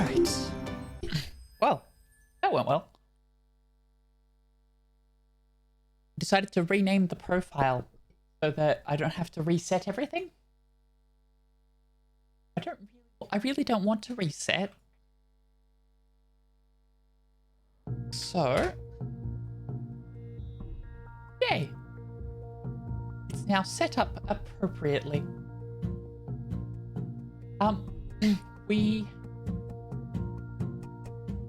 Alright. Well, that went well. Decided to rename the profile so that I don't have to reset everything. I really don't want to reset. So, yay. It's now set up appropriately.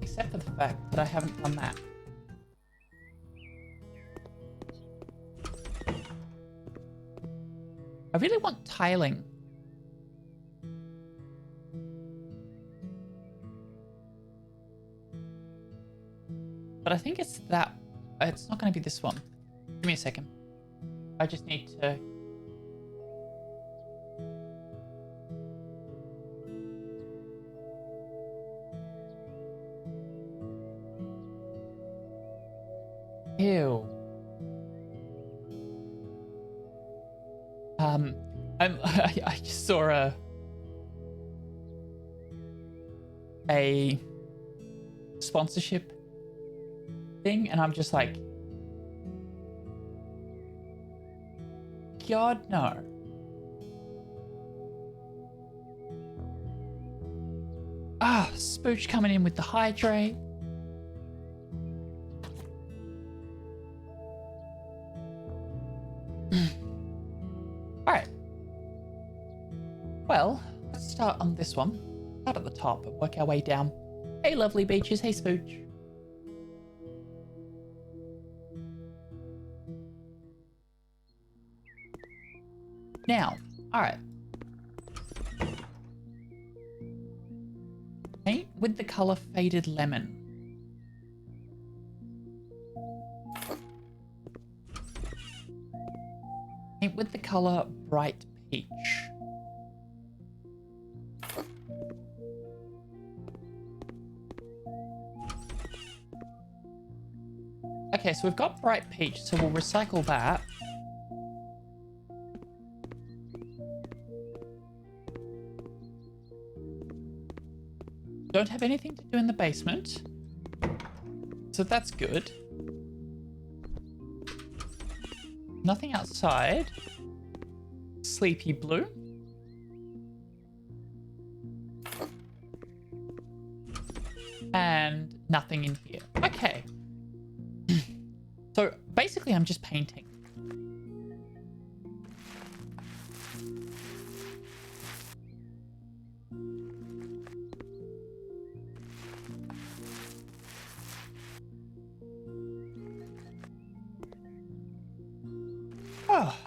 Except for the fact that I haven't done that. I really want tiling. But I think it's that. It's not going to be this one. Give me a second. I just need to. Ew. I just saw a sponsorship thing, and I'm just like, God, no. Spooch coming in with the hydrate. Alright. Well, let's start on this one. Start at the top and work our way down. Hey, lovely beaches. Hey, Spooch. Now, alright. Paint with the color Faded Lemon. Paint with the color Bright Peach. Okay, so we've got Bright Peach, so we'll recycle that. Don't have anything to do in the basement, so that's good. Nothing outside. Sleepy Blue. And nothing in here. Okay. So basically I'm just painting. Oh.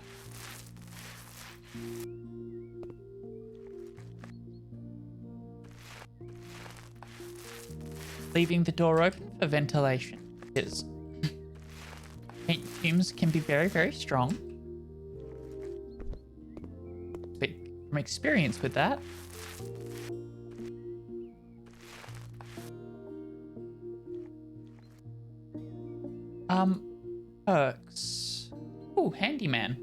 Leaving the door open for ventilation. Is paint fumes can be very, very strong. Speak from experience with that. Perks. Ooh, handyman.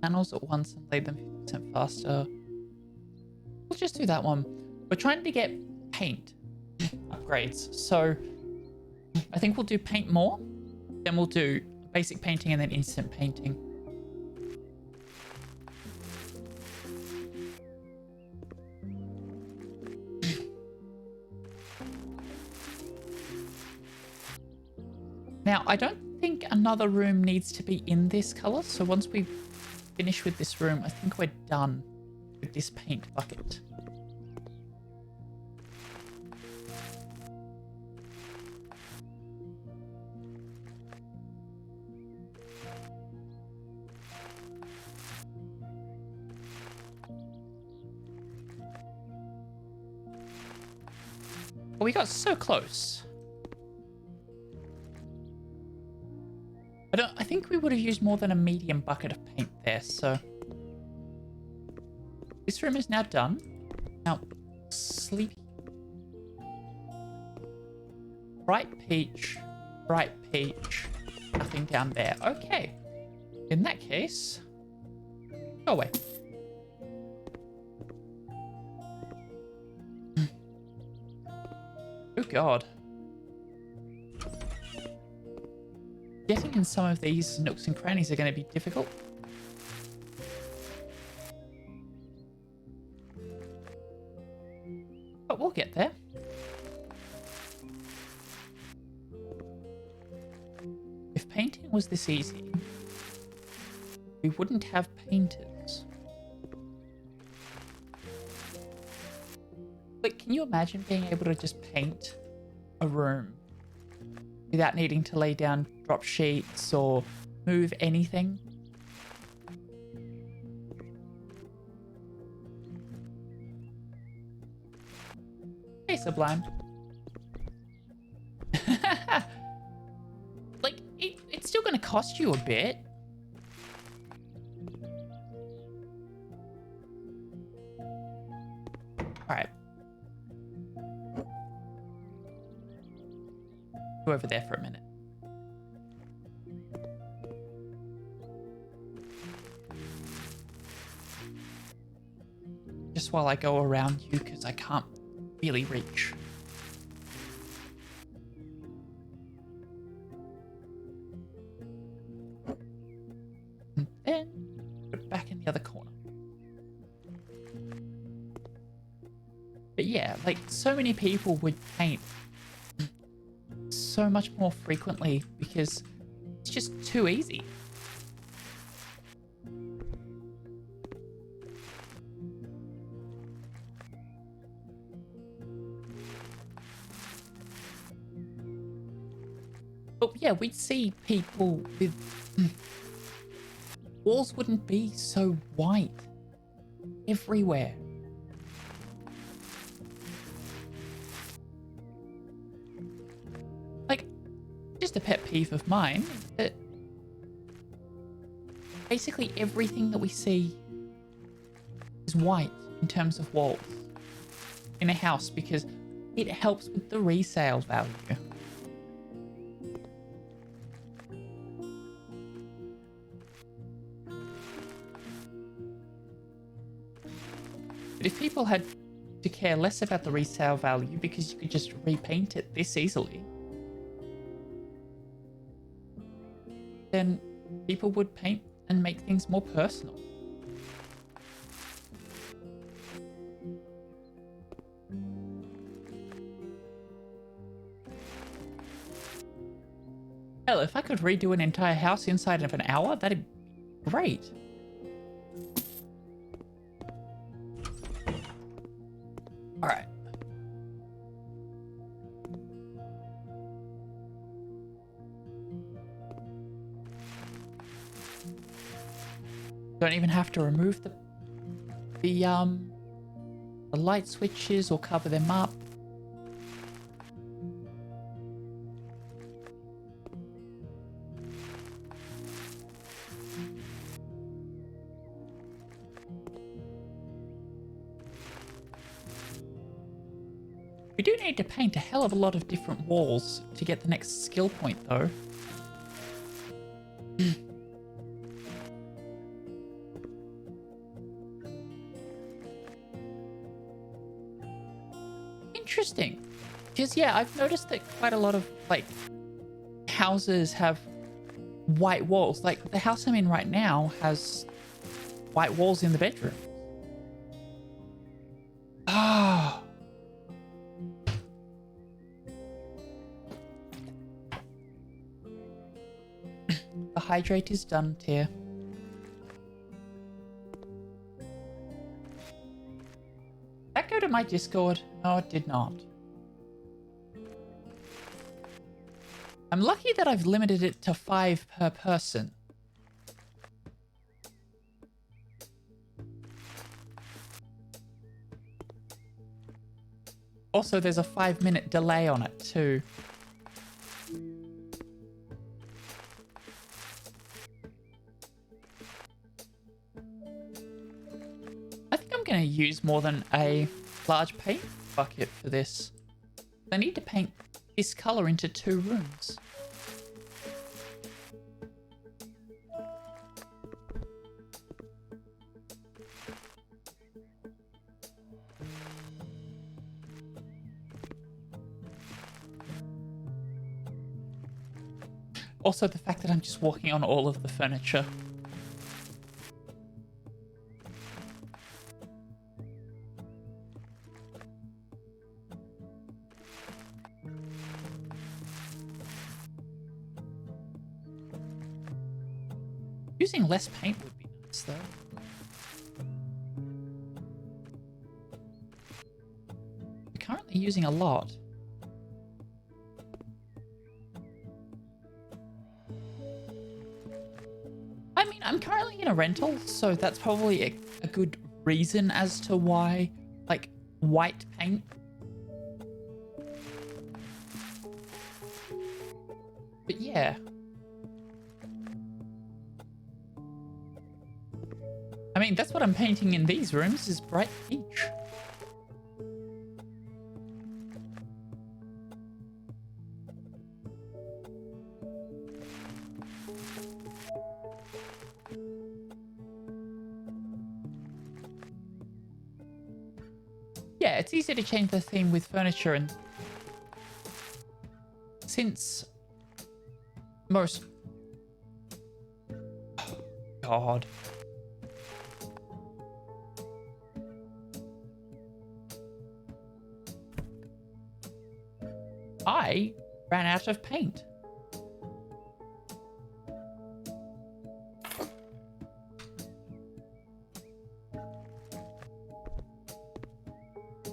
Panels at once and lay them 50% faster. We'll just do that one. We're trying to get paint upgrades, so I think we'll do paint more, then we'll do basic painting and then instant painting. Now, I don't think another room needs to be in this color, so once we finish with this room, I think we're done with this paint bucket. Well, we got so close. I think we would have used more than a medium bucket of paint there, so this room is now done. Now, Sleepy. Bright peach, nothing down there. Okay. In that case, Go away. Oh god. Getting in some of these nooks and crannies are going to be difficult. But we'll get there. If painting was this easy, we wouldn't have painters. But can you imagine being able to just paint a room without needing to lay down drop sheets or move anything? Hey, Sublime. Like, it's still going to cost you a bit. Alright. Go over there for a minute. Just while I go around you, because I can't really reach. And then put it back in the other corner. But yeah, like, so many people would paint so much more frequently because it's just too easy. But yeah, we'd see people with walls wouldn't be so white everywhere. Like, just a pet peeve of mine that basically everything that we see is white in terms of walls in a house because it helps with the resale value. But if people had to care less about the resale value because you could just repaint it this easily, then people would paint and make things more personal. Hell, if I could redo an entire house inside of an hour, that'd be great. Alright. Don't even have to remove the light switches or cover them up. We do need to paint a hell of a lot of different walls to get the next skill point, though. Interesting. Because, yeah, I've noticed that quite a lot of, like, houses have white walls. Like, the house I'm in right now has white walls in the bedroom. Ah. The hydrate is done, Tier. Did that go to my Discord? No, it did not. I'm lucky that I've limited it to 5 per person. Also, there's a 5-minute delay on it, too. I think I'm going to use more than a large paint bucket for this. I need to paint this color into 2 rooms. Also, the fact that I'm just walking on all of the furniture. Using less paint would be nice, though. We're currently using a lot. I mean, I'm currently in a rental, so that's probably a good reason as to why, like, white paint. But yeah. I mean, that's what I'm painting in these rooms, is bright peach. Yeah, it's easy to change the theme with furniture, and since most... Oh, God. I ran out of paint.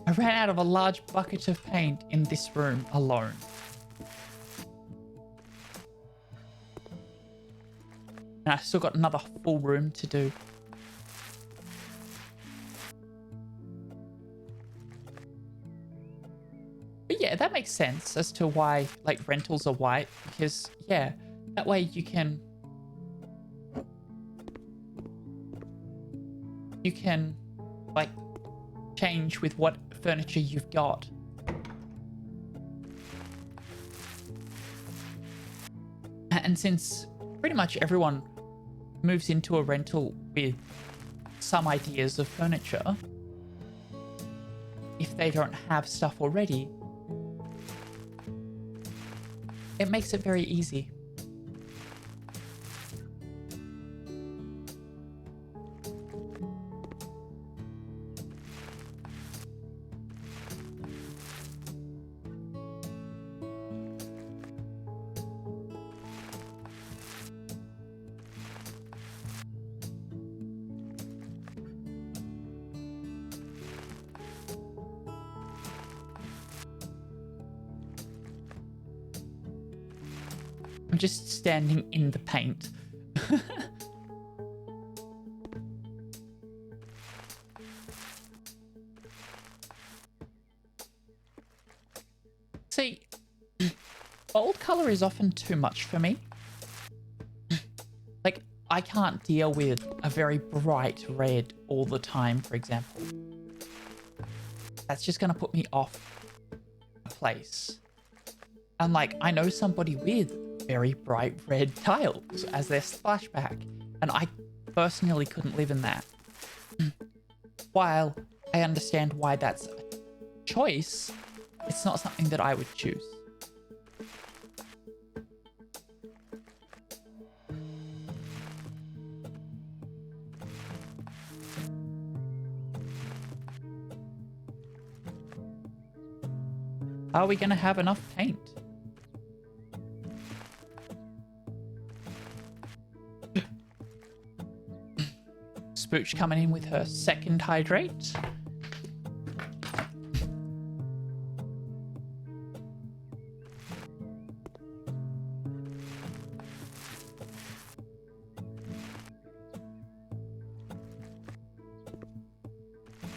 I ran out of a large bucket of paint in this room alone. And I still got another full room to do. But yeah, that makes sense as to why, like, rentals are white. Because, yeah, that way you can... like, change with what furniture you've got. And since pretty much everyone moves into a rental with some ideas of furniture, if they don't have stuff already, it makes it very easy. I'm just standing in the paint. See, bold color is often too much for me. Like, I can't deal with a very bright red all the time, for example. That's just gonna put me off a place. And like, I know somebody with very bright red tiles as their splashback, and I personally couldn't live in that. While I understand why that's a choice, it's not something that I would choose. Are we gonna have enough paint? Spooch coming in with her second hydrate.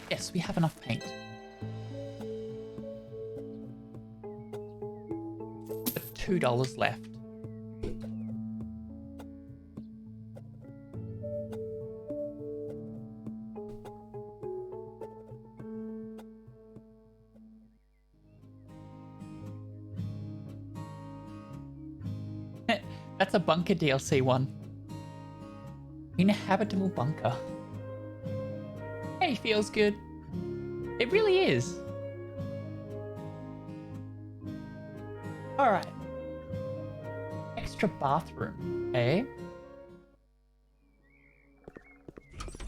Yes, we have enough paint. But $2 left. That's a bunker DLC one. Inhabitable bunker. Hey, feels good. It really is. Alright. Next extra bathroom. Okay.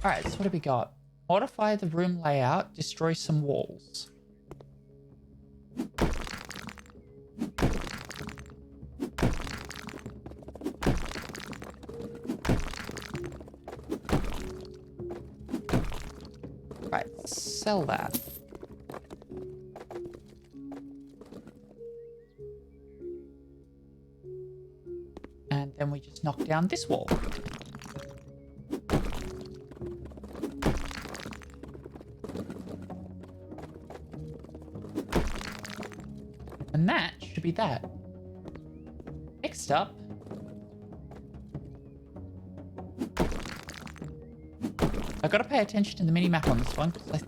Alright, so what do we got? Modify the room layout, destroy some walls. Right, sell that. And then we just knock down this wall. And that should be that. Next up, I gotta pay attention to the mini-map on this one because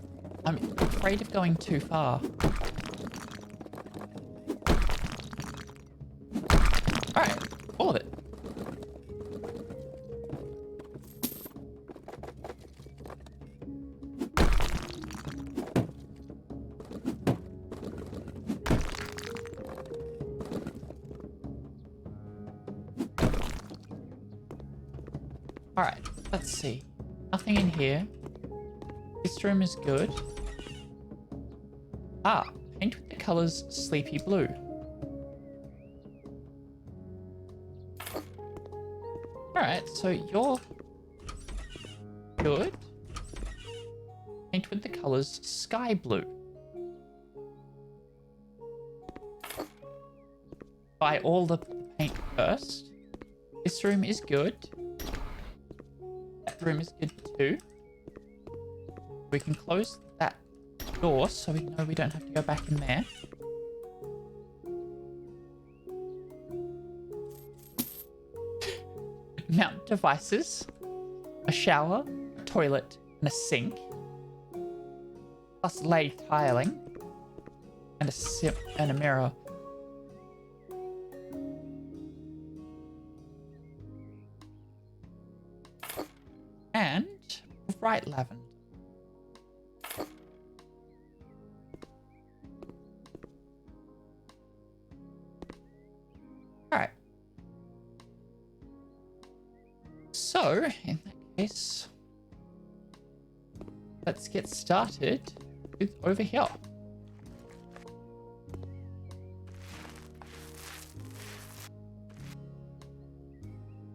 I'm afraid of going too far. Alright, all of it. Alright, let's see. Nothing in here. This room is good. Ah, paint with the colors Sleepy Blue. Alright, so you're good. Paint with the colors Sky Blue. Buy all the paint first. This room is good. That room is good too. We can close that door so we know we don't have to go back in there. Mount devices, a shower, a toilet, and a sink, plus lay tiling, and a mirror. And bright lavender. Alright. So, in that case, let's get started with over here.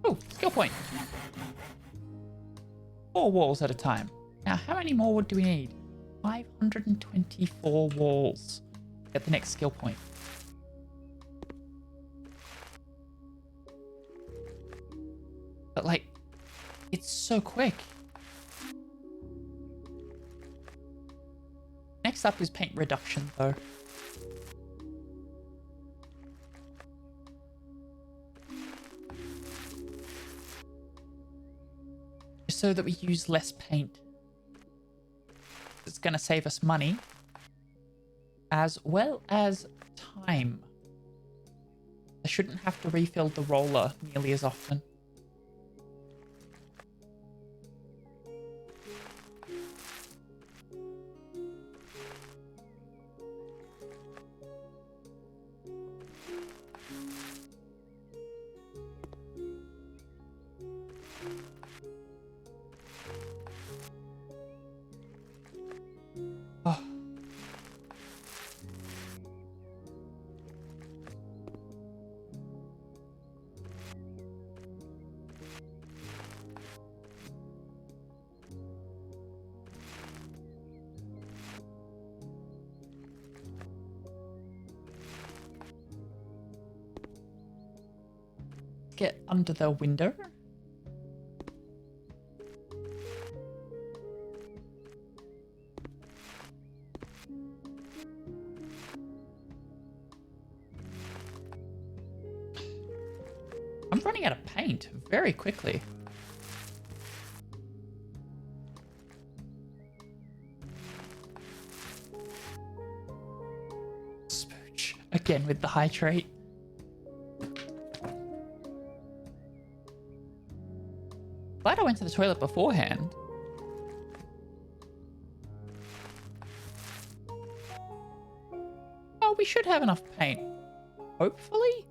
Oh, skill point. 4 walls at a time. Now, how many more wood do we need? 524 walls. Get the next skill point. But like, it's so quick. Next up is paint reduction though. So that we use less paint. It's going to save us money as well as time. I shouldn't have to refill the roller nearly as often. Oh. Get under the window. I'm running out of paint very quickly. Spooch. Again with the hydrate. Glad I went to the toilet beforehand. Oh, we should have enough paint. Hopefully?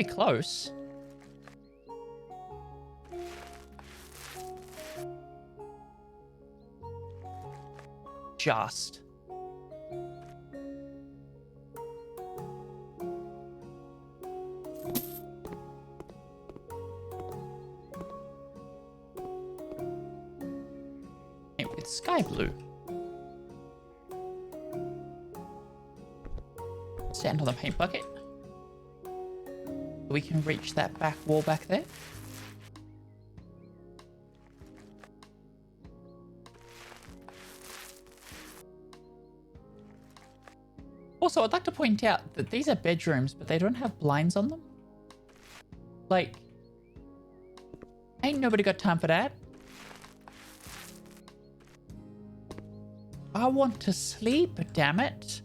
pretty close. Just. Paint with sky blue. Stand on the paint bucket. We can reach that back wall back there. Also, I'd like to point out that these are bedrooms, but they don't have blinds on them. Like, ain't nobody got time for that. I want to sleep, damn it.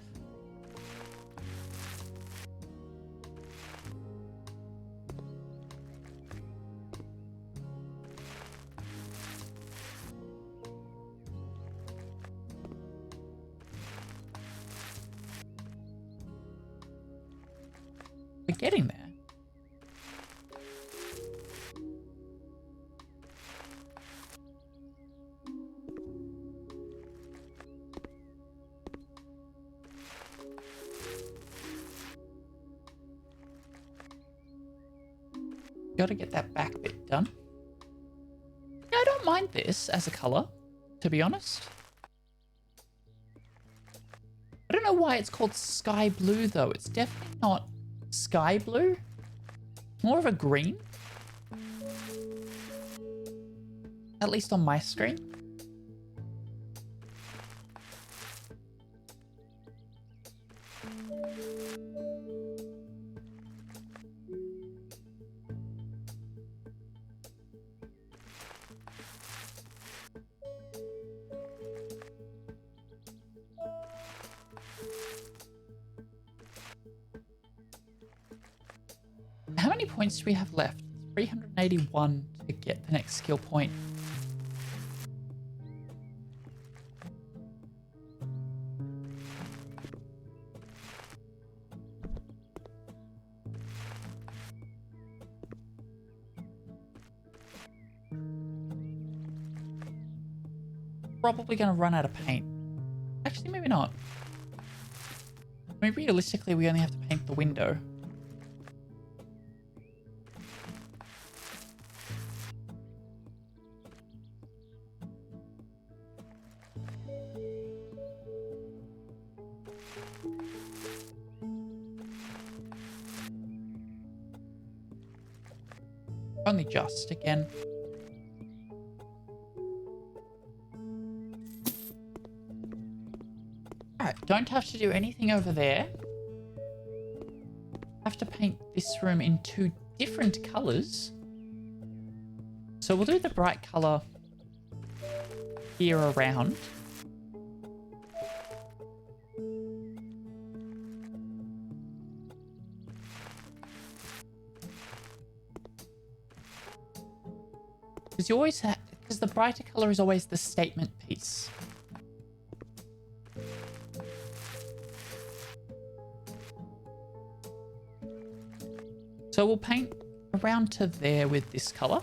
We're getting there. Gotta get that back bit done. Yeah, I don't mind this as a color, to be honest. I don't know why it's called sky blue though. It's definitely not sky blue. More of a green. At least on my screen. How many points do we have left? 381 to get the next skill point. Probably going to run out of paint. Actually, maybe not. I mean, realistically, we only have to paint the window. Only just, again. Alright, don't have to do anything over there. Have to paint this room in 2 different colours. So we'll do the bright colour here around. Because you always have, because the brighter color is always the statement piece. So we'll paint around to there with this color.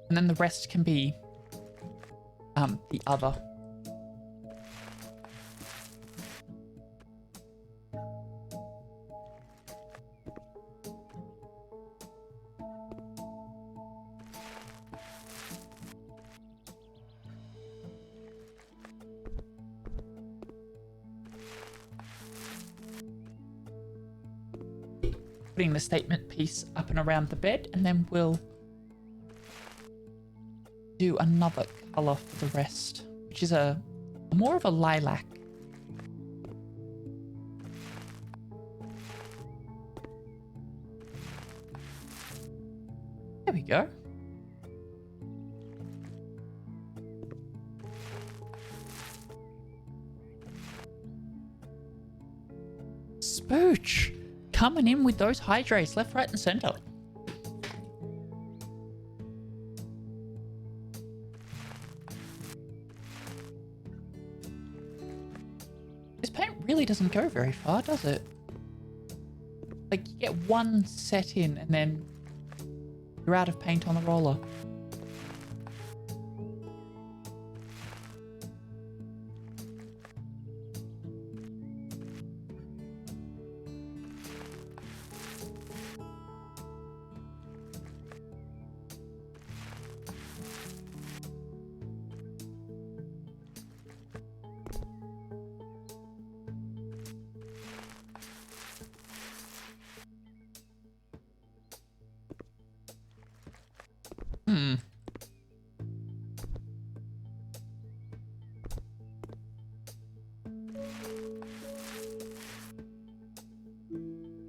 And then the rest can be the other. Putting the statement piece up and around the bed, and then we'll do another color for the rest, which is a more of a lilac. There we go. Spooch! Coming in with those hydrates left, right, and center. This paint really doesn't go very far, does it? Like, you get one set in and then you're out of paint on the roller. Hmm.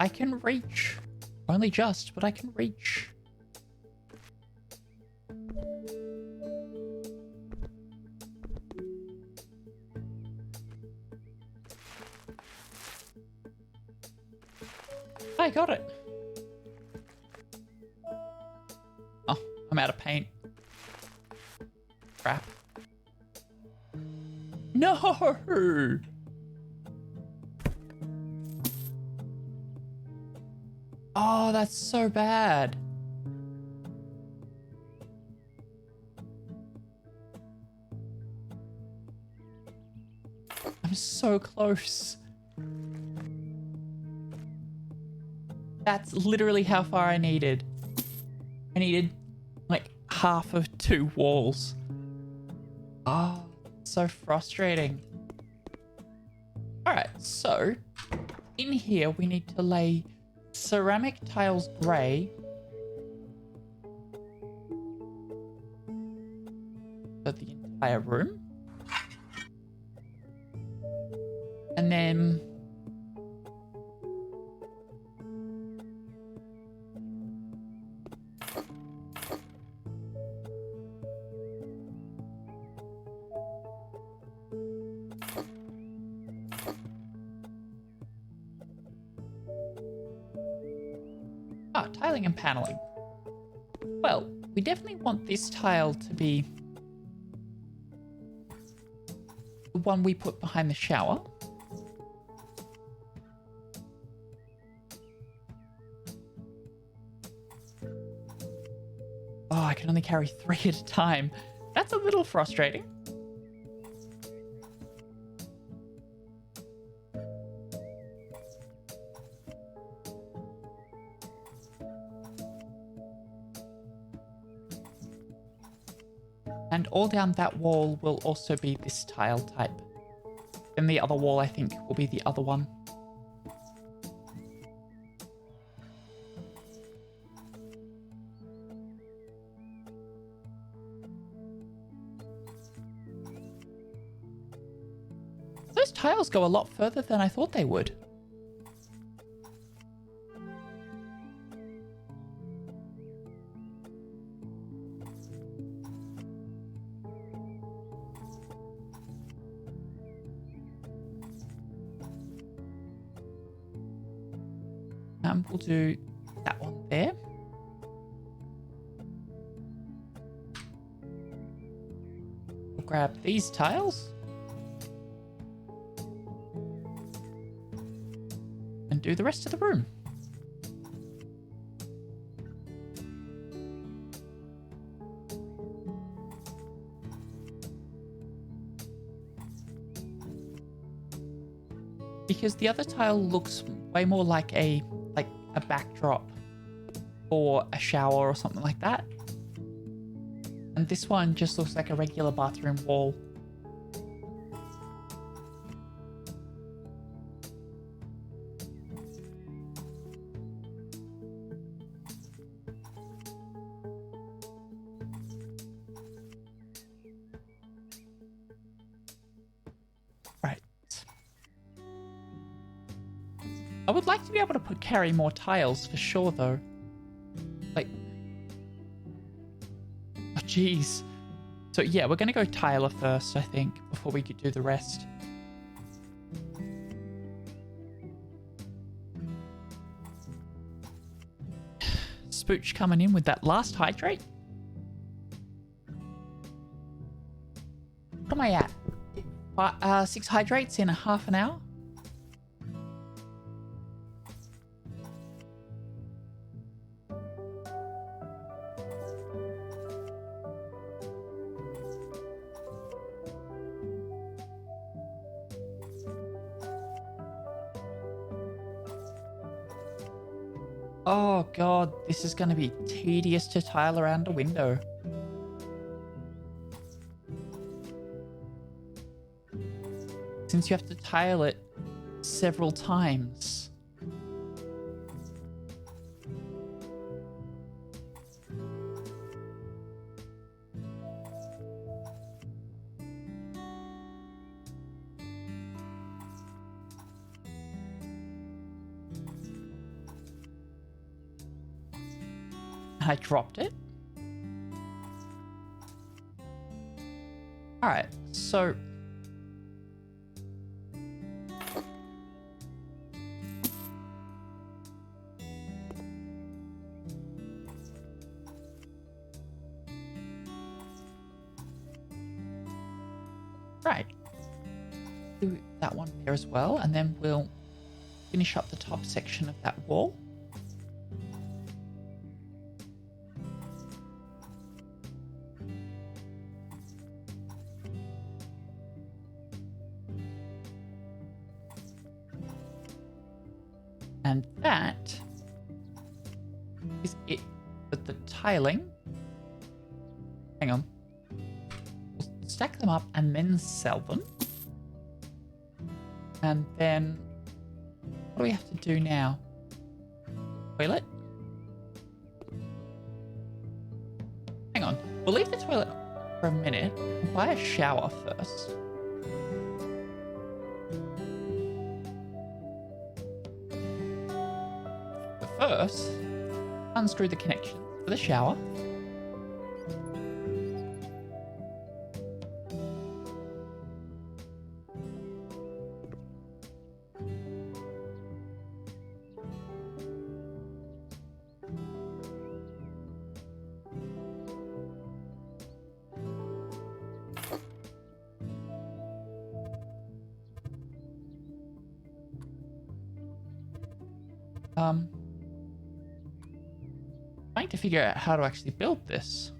I can reach. Only just, but I can reach. I got it. Oh, I'm out of paint. Crap. No! Oh, that's so bad. I'm so close. That's literally how far I needed. I needed like half of 2 walls. Oh, so frustrating. All right, so in here we need to lay ceramic tiles grey. For the entire room. And then tiling and paneling. Well, we definitely want this tile to be the one we put behind the shower. Oh, I can only carry 3 at a time. That's a little frustrating. And all down that wall will also be this tile type. And the other wall, I think, will be the other one. Those tiles go a lot further than I thought they would. We'll do that one there. We'll grab these tiles. And do the rest of the room. Because the other tile looks way more like a backdrop for a shower or something like that. And this one just looks like a regular bathroom wall. Right. I would like to be able to carry more tiles for sure, though. Like, oh, jeez. So yeah, we're gonna go tiler first, I think, before we could do the rest. Spooch coming in with that last hydrate. What am I at? 6 hydrates in a half an hour. Oh god, this is going to be tedious to tile around a window. Since you have to tile it several times. I dropped it. Alright, so... Right. Do that one there as well, and then we'll finish up the top section of that wall. And that is it with the tiling. Hang on. We'll stack them up and then sell them. And then what do we have to do now? Toilet? Hang on. We'll leave the toilet for a minute. We'll buy a shower first. But first, unscrew the connection for the shower. Trying to figure out how to actually build this.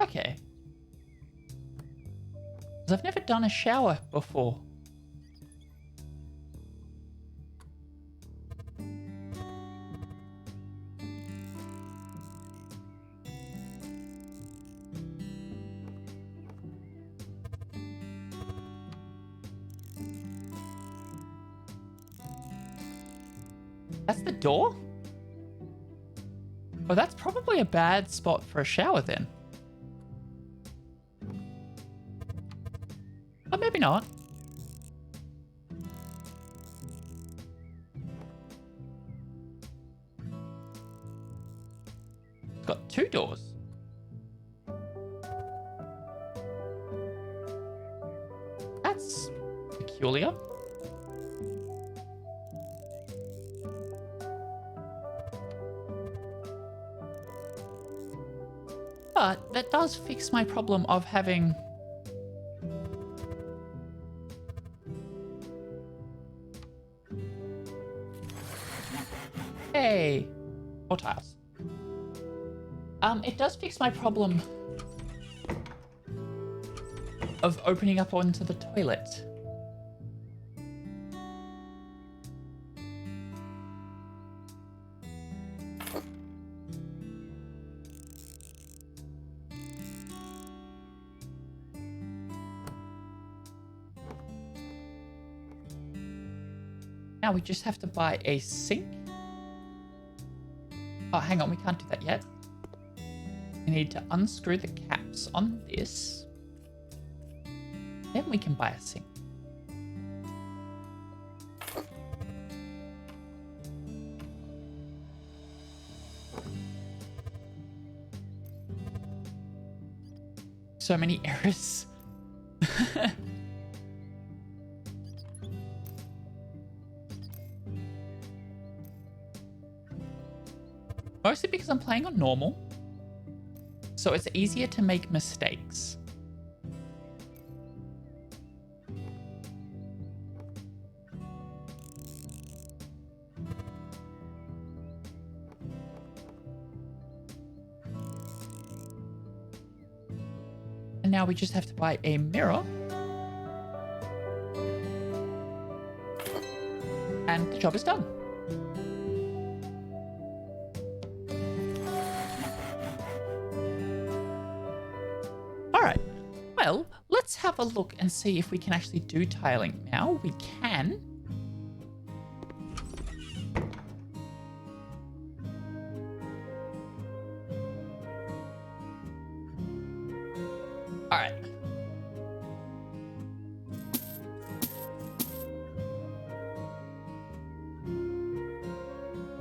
Okay. 'Cause I've never done a shower before. That's the door? Oh, that's probably a bad spot for a shower then. Or maybe not. It's got two doors. That's peculiar. But that does fix my problem of having... Hey! More tiles. It does fix my problem of opening up onto the toilet. Now we just have to buy a sink. Oh, hang on, we can't do that yet. We need to unscrew the caps on this. Then we can buy a sink. So many errors. Mostly because I'm playing on normal, so it's easier to make mistakes. And now we just have to buy a mirror. And the job is done. Alright, well, let's have a look and see if we can actually do tiling now. We can. Alright.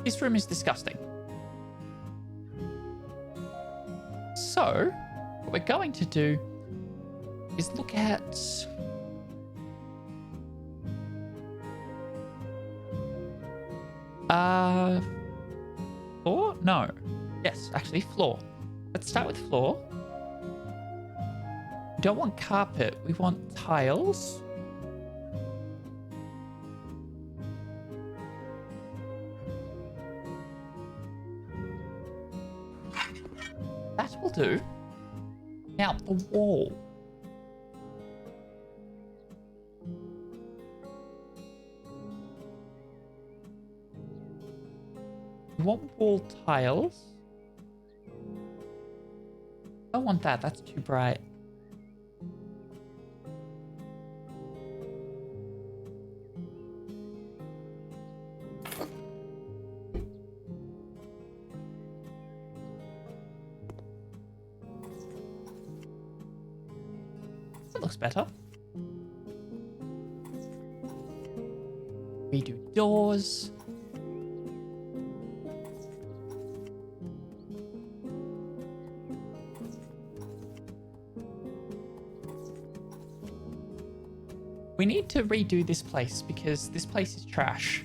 This room is disgusting. So, what we're going to do is look at... floor? No. Yes, actually floor. Let's start with floor. We don't want carpet, we want tiles. That will do. Now, the wall. We want wall tiles. I don't want that, that's too bright. That looks better. We do doors. We need to redo this place because this place is trash.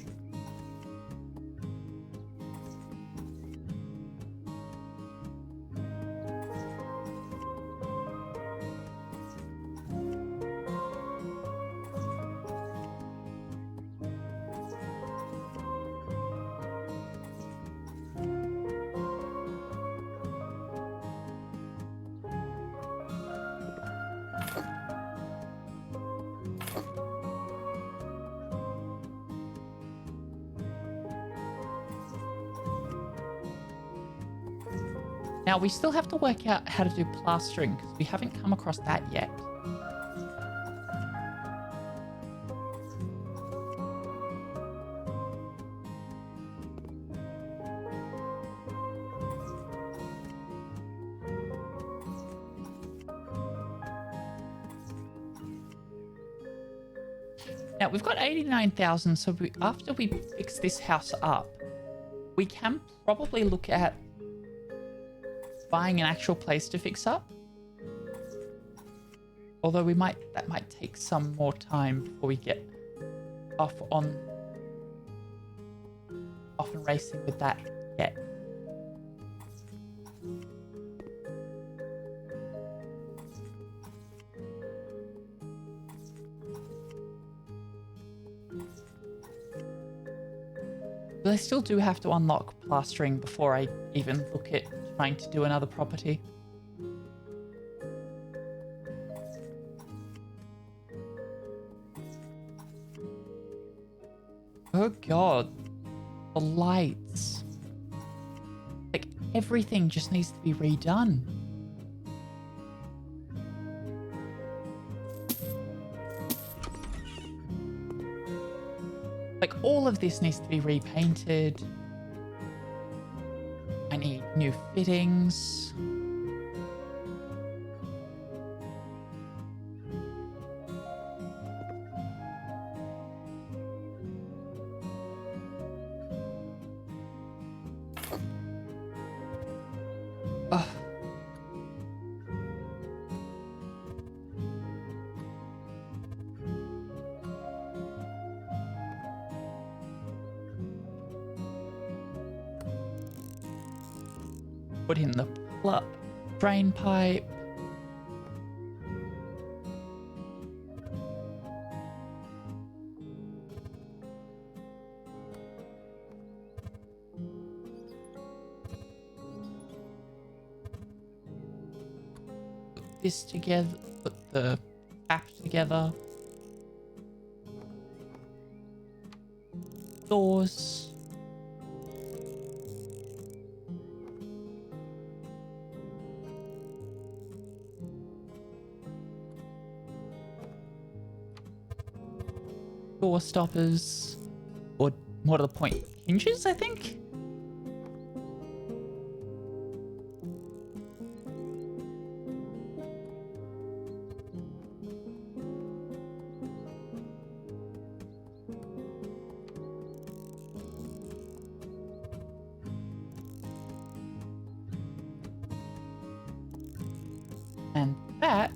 Now, we still have to work out how to do plastering because we haven't come across that yet. Now, we've got 89,000, so after we fix this house up, we can probably look at buying an actual place to fix up. Although that might take some more time before we get off and racing with that yet. But I still do have to unlock plastering before I even look at trying to do another property. Oh god, the lights. Like, everything just needs to be redone. Like, all of this needs to be repainted. I need new fittings. Ugh. Put in the drain pipe. this together, put the tap together. Doors. Door stoppers. Or more to the point, hinges, I think? And that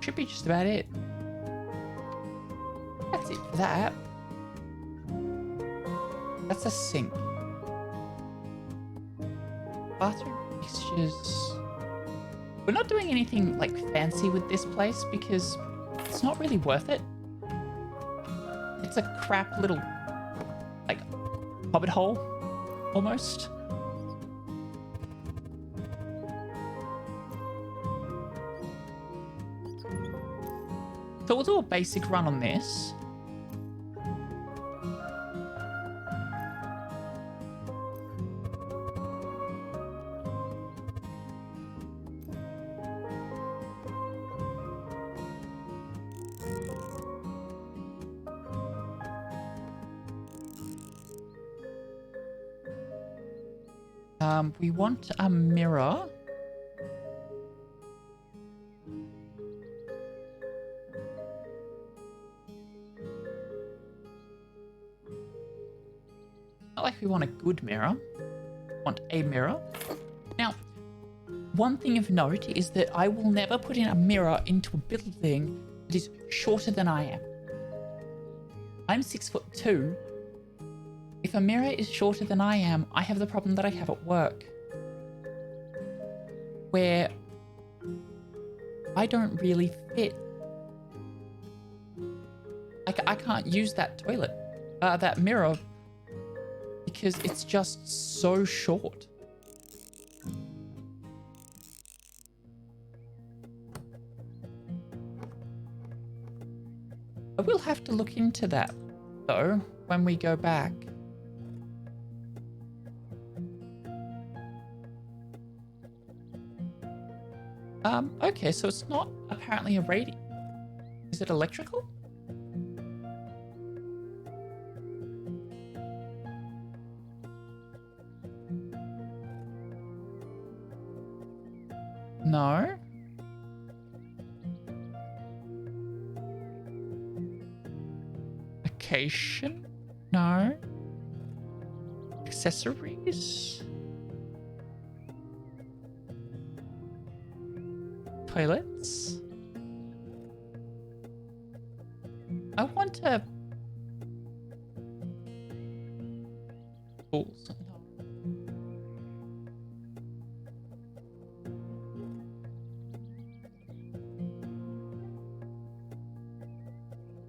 should be just about it. That's it for that. That's a sink. Bathroom fixtures. We're not doing anything like fancy with this place because it's not really worth it. It's a crap little like hobbit hole almost. So we'll do a basic run on this. We want a mirror. Not like we want a good mirror. We want a mirror. Now, one thing of note is that I will never put in a mirror into a building that is shorter than I am. I'm 6'2". If a mirror is shorter than I am, I have the problem that I have at work, where I don't really fit. I can't use that toilet, that mirror, because it's just so short. I will have to look into that, though, when we go back. Okay, so it's not apparently a radiator. Is it electrical? No. Occasion? No. Accessories? Toilets? I want a... Pools.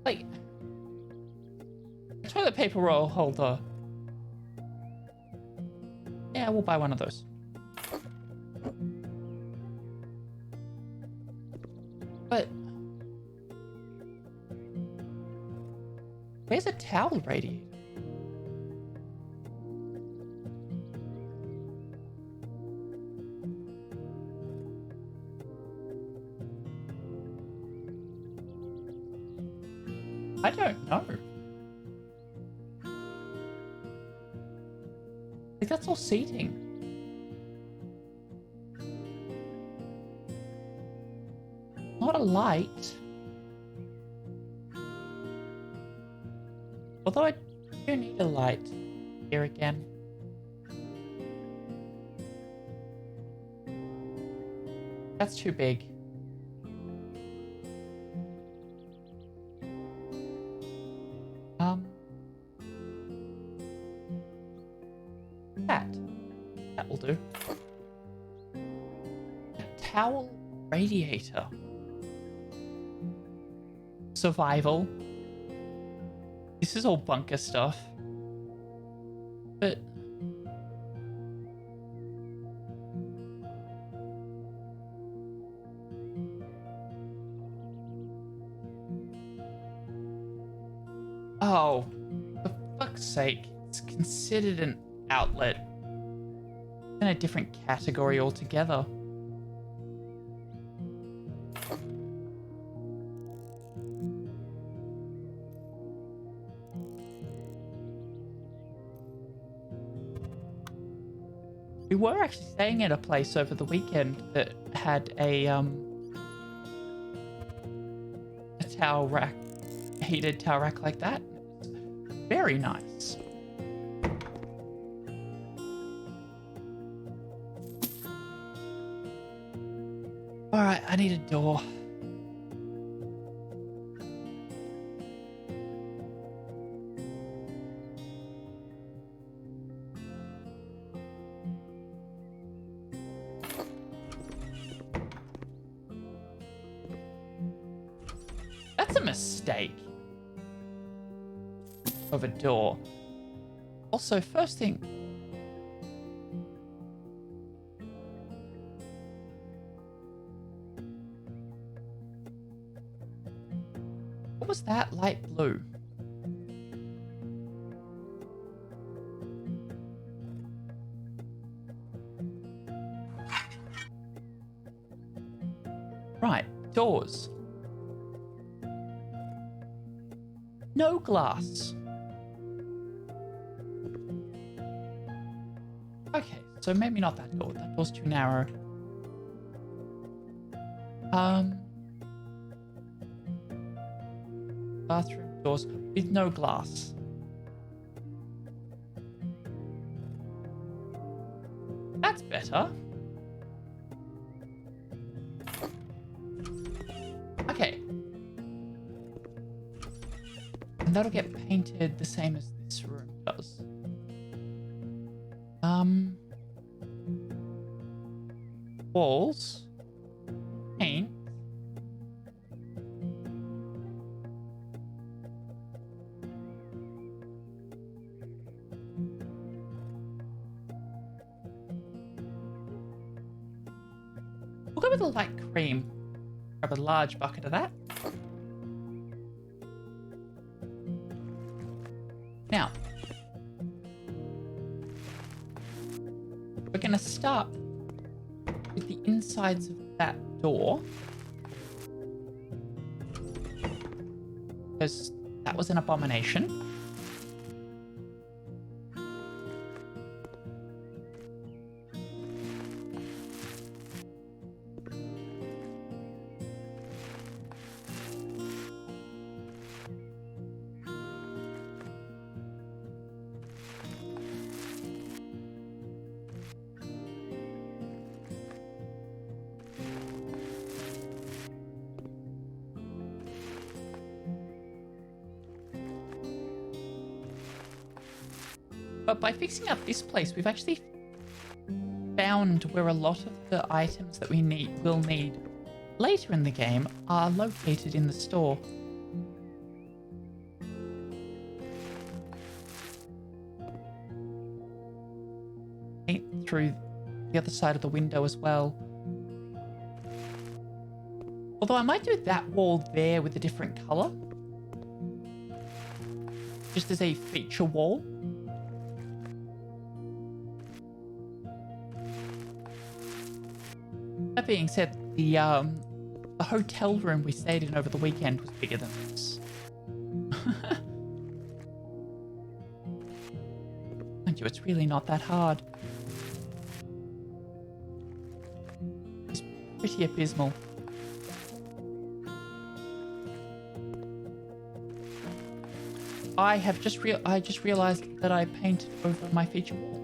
Like... a toilet paper roll holder. Yeah, we'll buy one of those. But where's a towel radiator? I don't know. Like, that's all seating. Not a light. Although I do need a light here again. That's too big. That will do. A towel radiator. Survival. This is all bunker stuff. But Oh, for fuck's sake. It's considered an outlet. It's in a different category altogether. We were actually staying at a place over the weekend that had a towel rack, a heated towel rack like that. Very nice. All right, I need a door. That's a mistake of a door. Also, first thing. What was that? Light blue. Right, doors. No glass. Okay, so maybe not that door. That door's too narrow. Bathroom doors with no glass. That's better. Okay. And that'll get painted the same as this room does. Walls. Paint. We'll go with a light cream. Grab a large bucket of that. Now, we're going to start with the insides of that door, because that was an abomination. But by fixing up this place, we've actually found where a lot of the items that we will need later in the game are located in the store. Paint through the other side of the window as well. Although I might do that wall there with a different color. Just as a feature wall. That being said, the hotel room we stayed in over the weekend was bigger than this. Mind you, it's really not that hard. It's pretty abysmal. I just realized that I painted over my feature wall.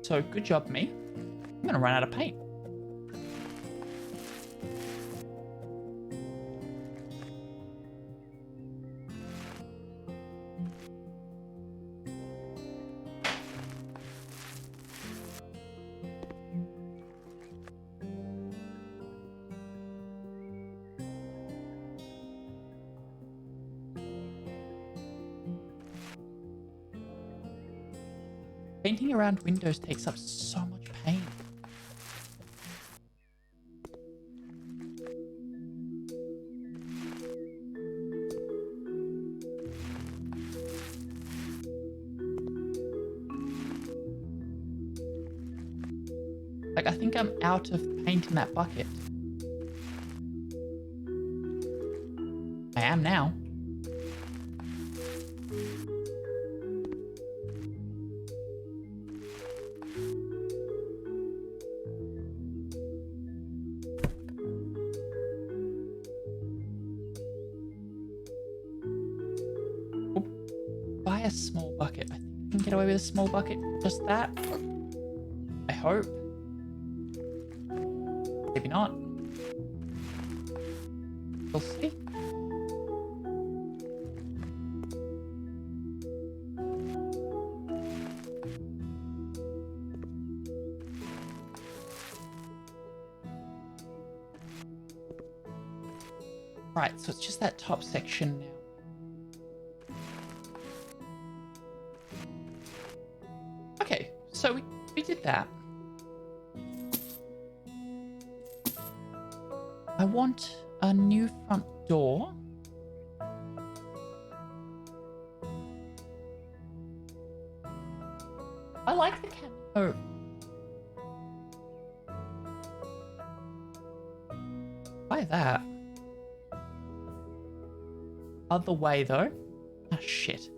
So good job, me. I'm gonna run out of paint. Painting around windows takes up so much paint. Like, I think I'm out of paint in that bucket. I am now. Buy a small bucket. I think I can get away with a small bucket. Just that. I hope. Maybe not. We'll see. Right, so it's just that top section now. Okay, so we did that. I want a new front door. I like the cameo. Why that? Other way though. Ah, shit.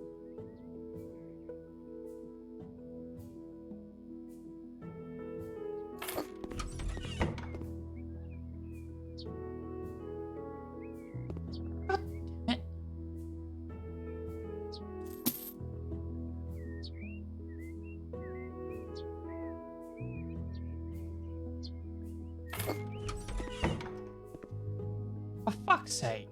God damn it. For fuck's sake.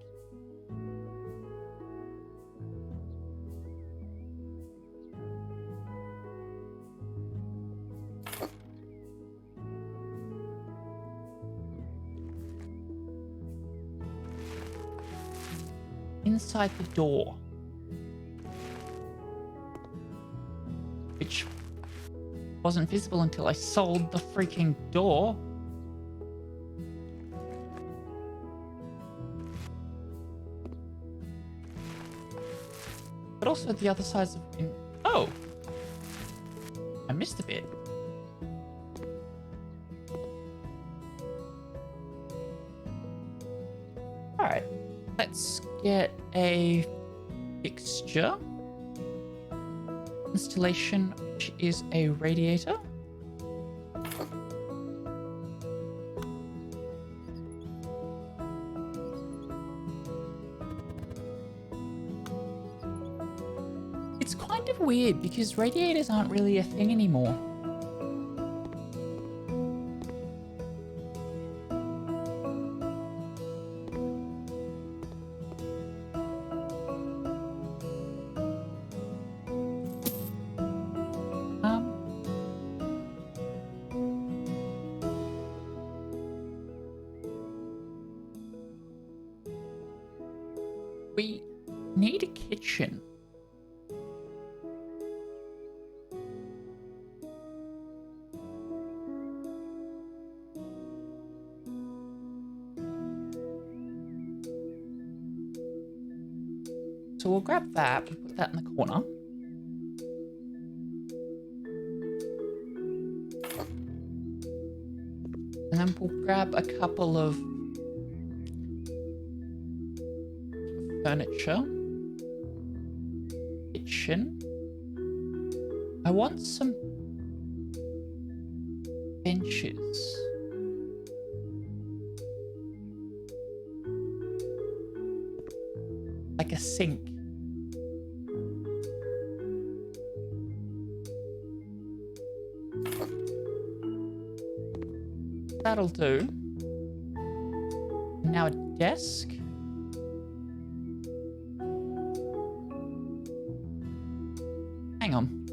Inside the door. Which wasn't visible until I sold the freaking door. But also the other sides of... Oh! I missed a bit. Alright. Let's get a fixture. Installation, which is a radiator. It's kind of weird because radiators aren't really a thing anymore. We need a kitchen. So we'll grab that and put that in the corner. And then we'll grab a couple of furniture. Kitchen. I want some benches. Like a sink. That'll do. Now a desk. Hang on.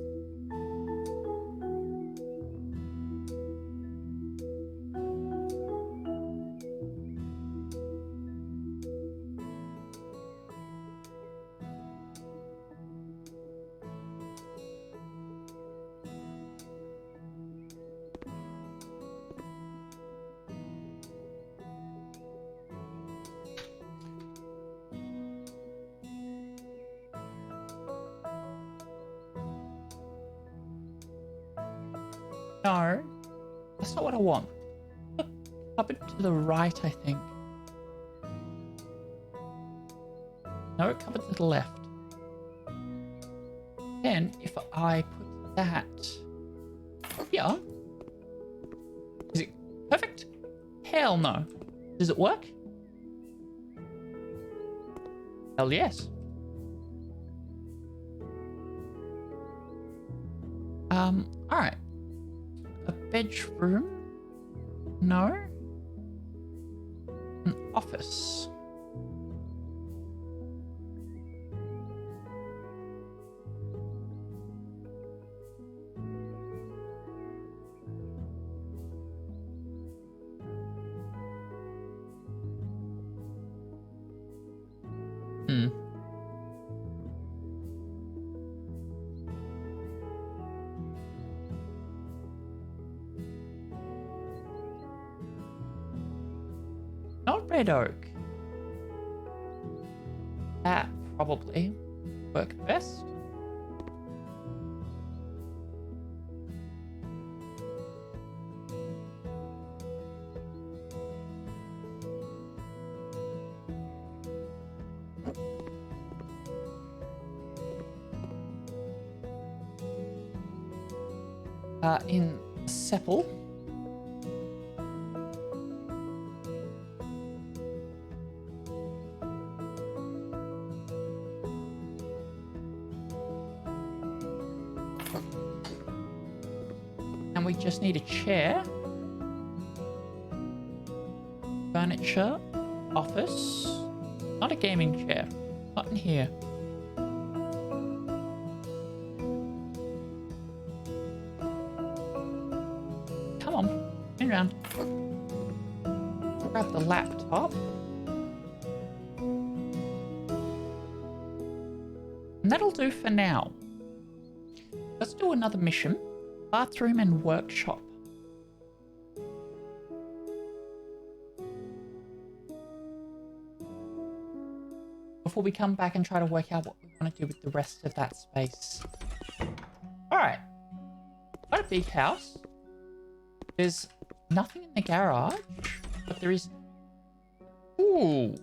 No. That's not what I want. Look, cupboard to the right, I think. No, cupboard to the left. Then, if I put that here, is it perfect? Hell no. Does it work? Hell yes. Alright. A bedroom? No. An office. Not red oak. That probably work best. In Sepal. And we just need a chair. Furniture. Office. Not a gaming chair. Not in here. Come on. Turn around. Grab the laptop. And that'll do for now. Let's do another mission. Bathroom and workshop. Before we come back and try to work out what we want to do with the rest of that space. Alright. Got a big house. There's nothing in the garage, but there is... Ooh.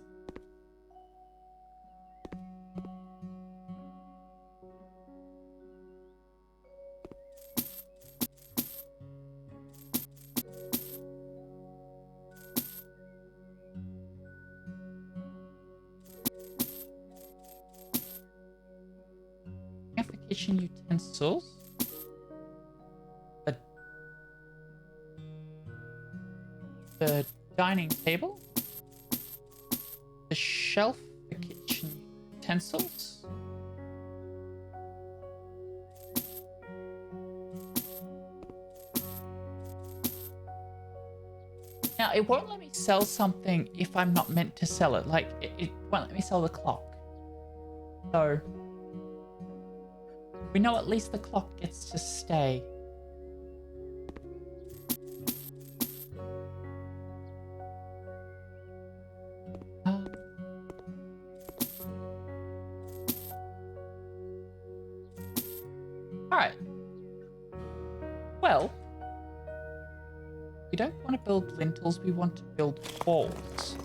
For kitchen utensils. The dining table. The shelf for kitchen utensils. Now, it won't let me sell something if I'm not meant to sell it. Like, it won't let me sell the clock. So... we know at least the clock gets to stay. Alright. Well, we don't want to build lintels, we want to build walls.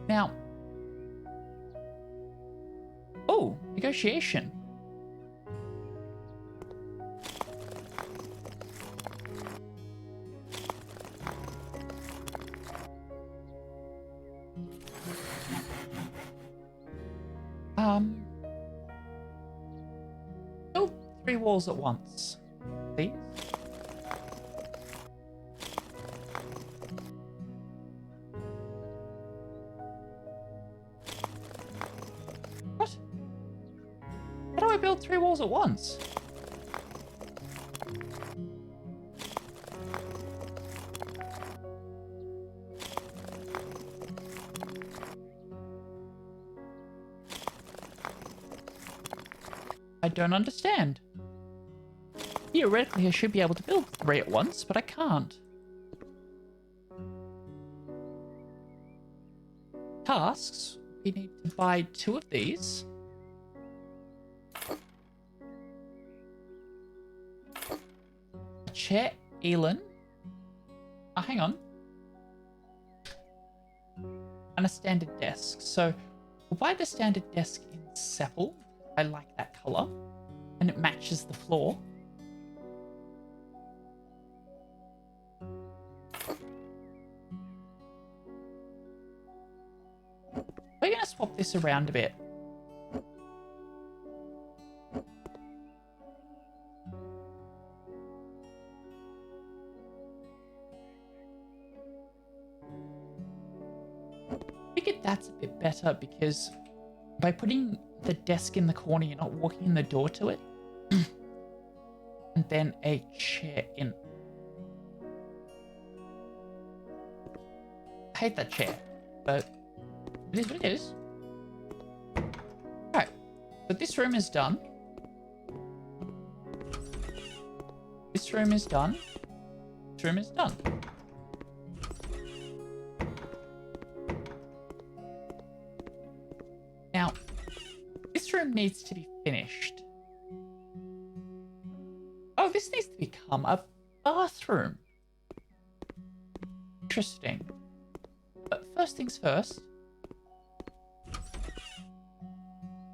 Now, oh, negotiation. Build 3 walls at once, please. What? How do I build 3 walls at once? I don't understand. Theoretically, I should be able to build 3 at once, but I can't. Tasks. We need to buy 2 of these. chair, Elin. Oh, hang on. And a standard desk. So we'll buy the standard desk in Sepal. I like that color. And it matches the floor. We're going to swap this around a bit. I figured that's a bit better because by putting the desk in the corner, you're not walking in the door to it. And then a chair in. I hate that chair, but it is what it is. Alright, so this room is done. This room is done. This room is done. Now, this room needs to be finished. Oh, this needs to become a bathroom. Interesting. But first things first.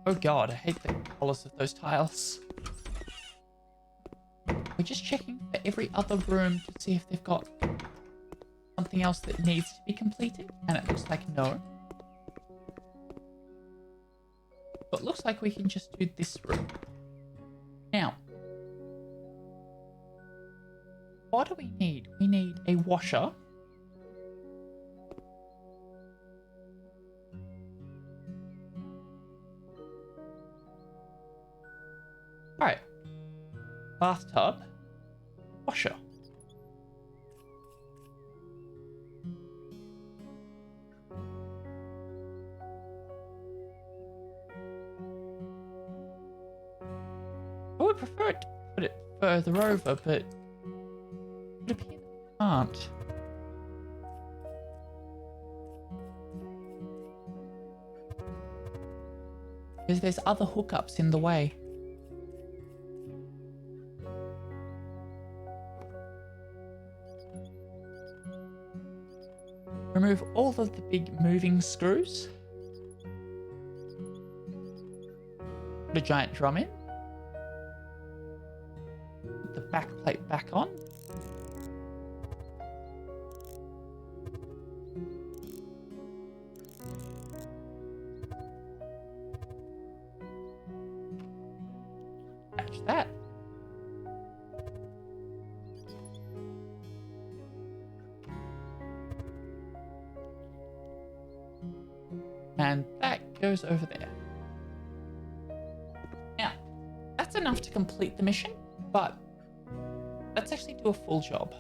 Oh god, I hate the colors of those tiles. We're just checking for every other room to see if they've got something else that needs to be completed. And it looks like no. But it looks like we can just do this room. Now, what do we need? We need a washer. Alright. Bathtub. Washer. I would prefer it to put it further over, but it appears we can't. Because there's other hookups in the way. Remove all of the big moving screws. Put a giant drum in. Put the back plate back on. Catch that. And that goes over there. Now, that's enough to complete the mission, but let's actually do a full job.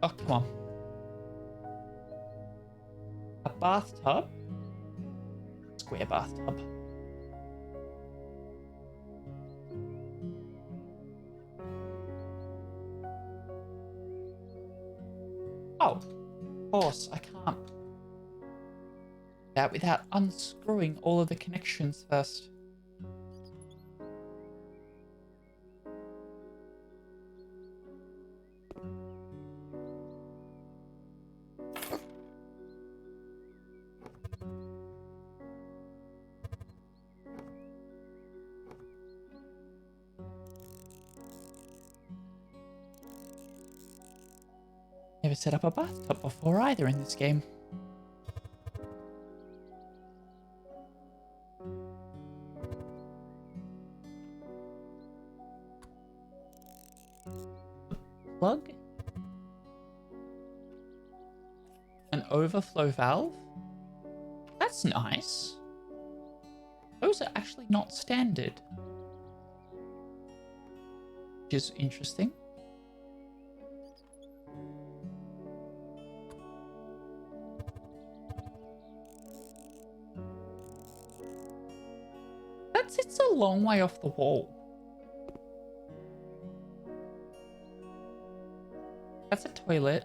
Oh, come on. A bathtub. Square bathtub. Oh. Of course, I can't do that without unscrewing all of the connections first. Never set up a bathtub before either in this game. Plug. An overflow valve. That's nice. Those are actually not standard. Which is interesting. It's a long way off the wall. That's a toilet.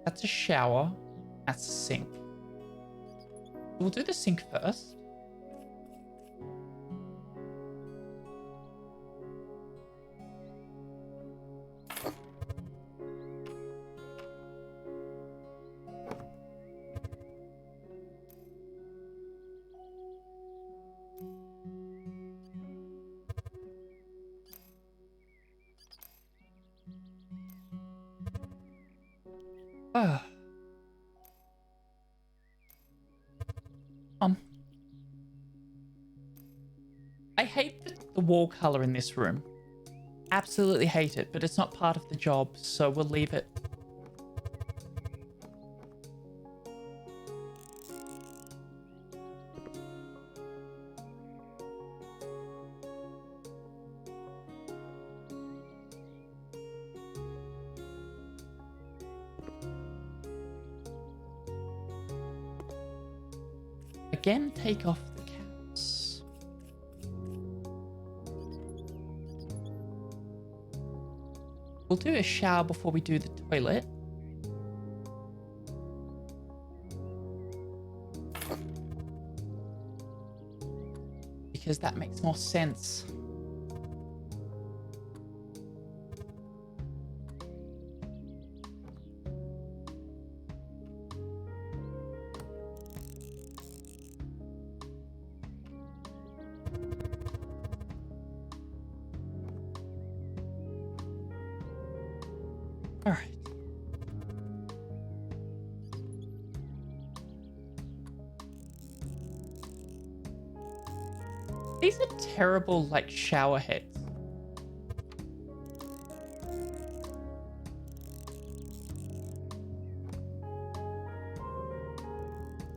That's a shower. That's a sink. We'll do the sink first. Oh. Um, I hate the wall color in this room. Absolutely hate it, but it's not part of the job, so we'll leave it. Again, take off the caps. We'll do a shower before we do the toilet. Because that makes more sense. All right. These are terrible, like, shower heads.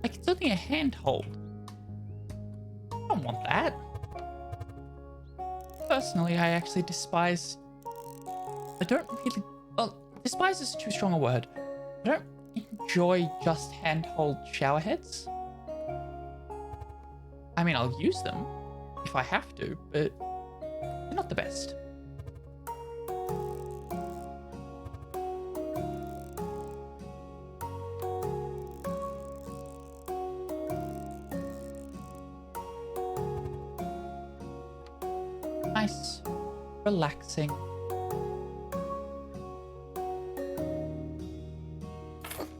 Like, it's only a handhold. I don't want that. Personally, I actually despise... I don't really... Well, despise is too strong a word. I don't enjoy just handhold shower heads. I mean, I'll use them if I have to, but they're not the best. Nice, relaxing.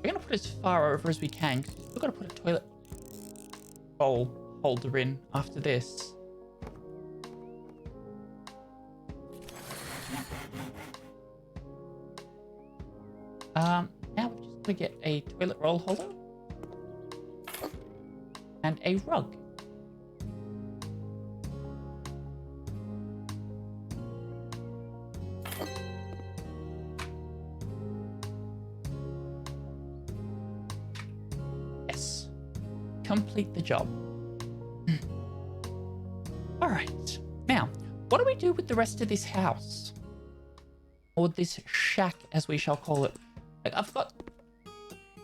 We're gonna put it as far over as we can, because we've got to put a toilet bowl holder in after this. Now we're just gonna get a toilet roll holder and a rug. Yes, complete the job. All right, now what do we do with the rest of this house? Or this shack, as we shall call it. Like, I've got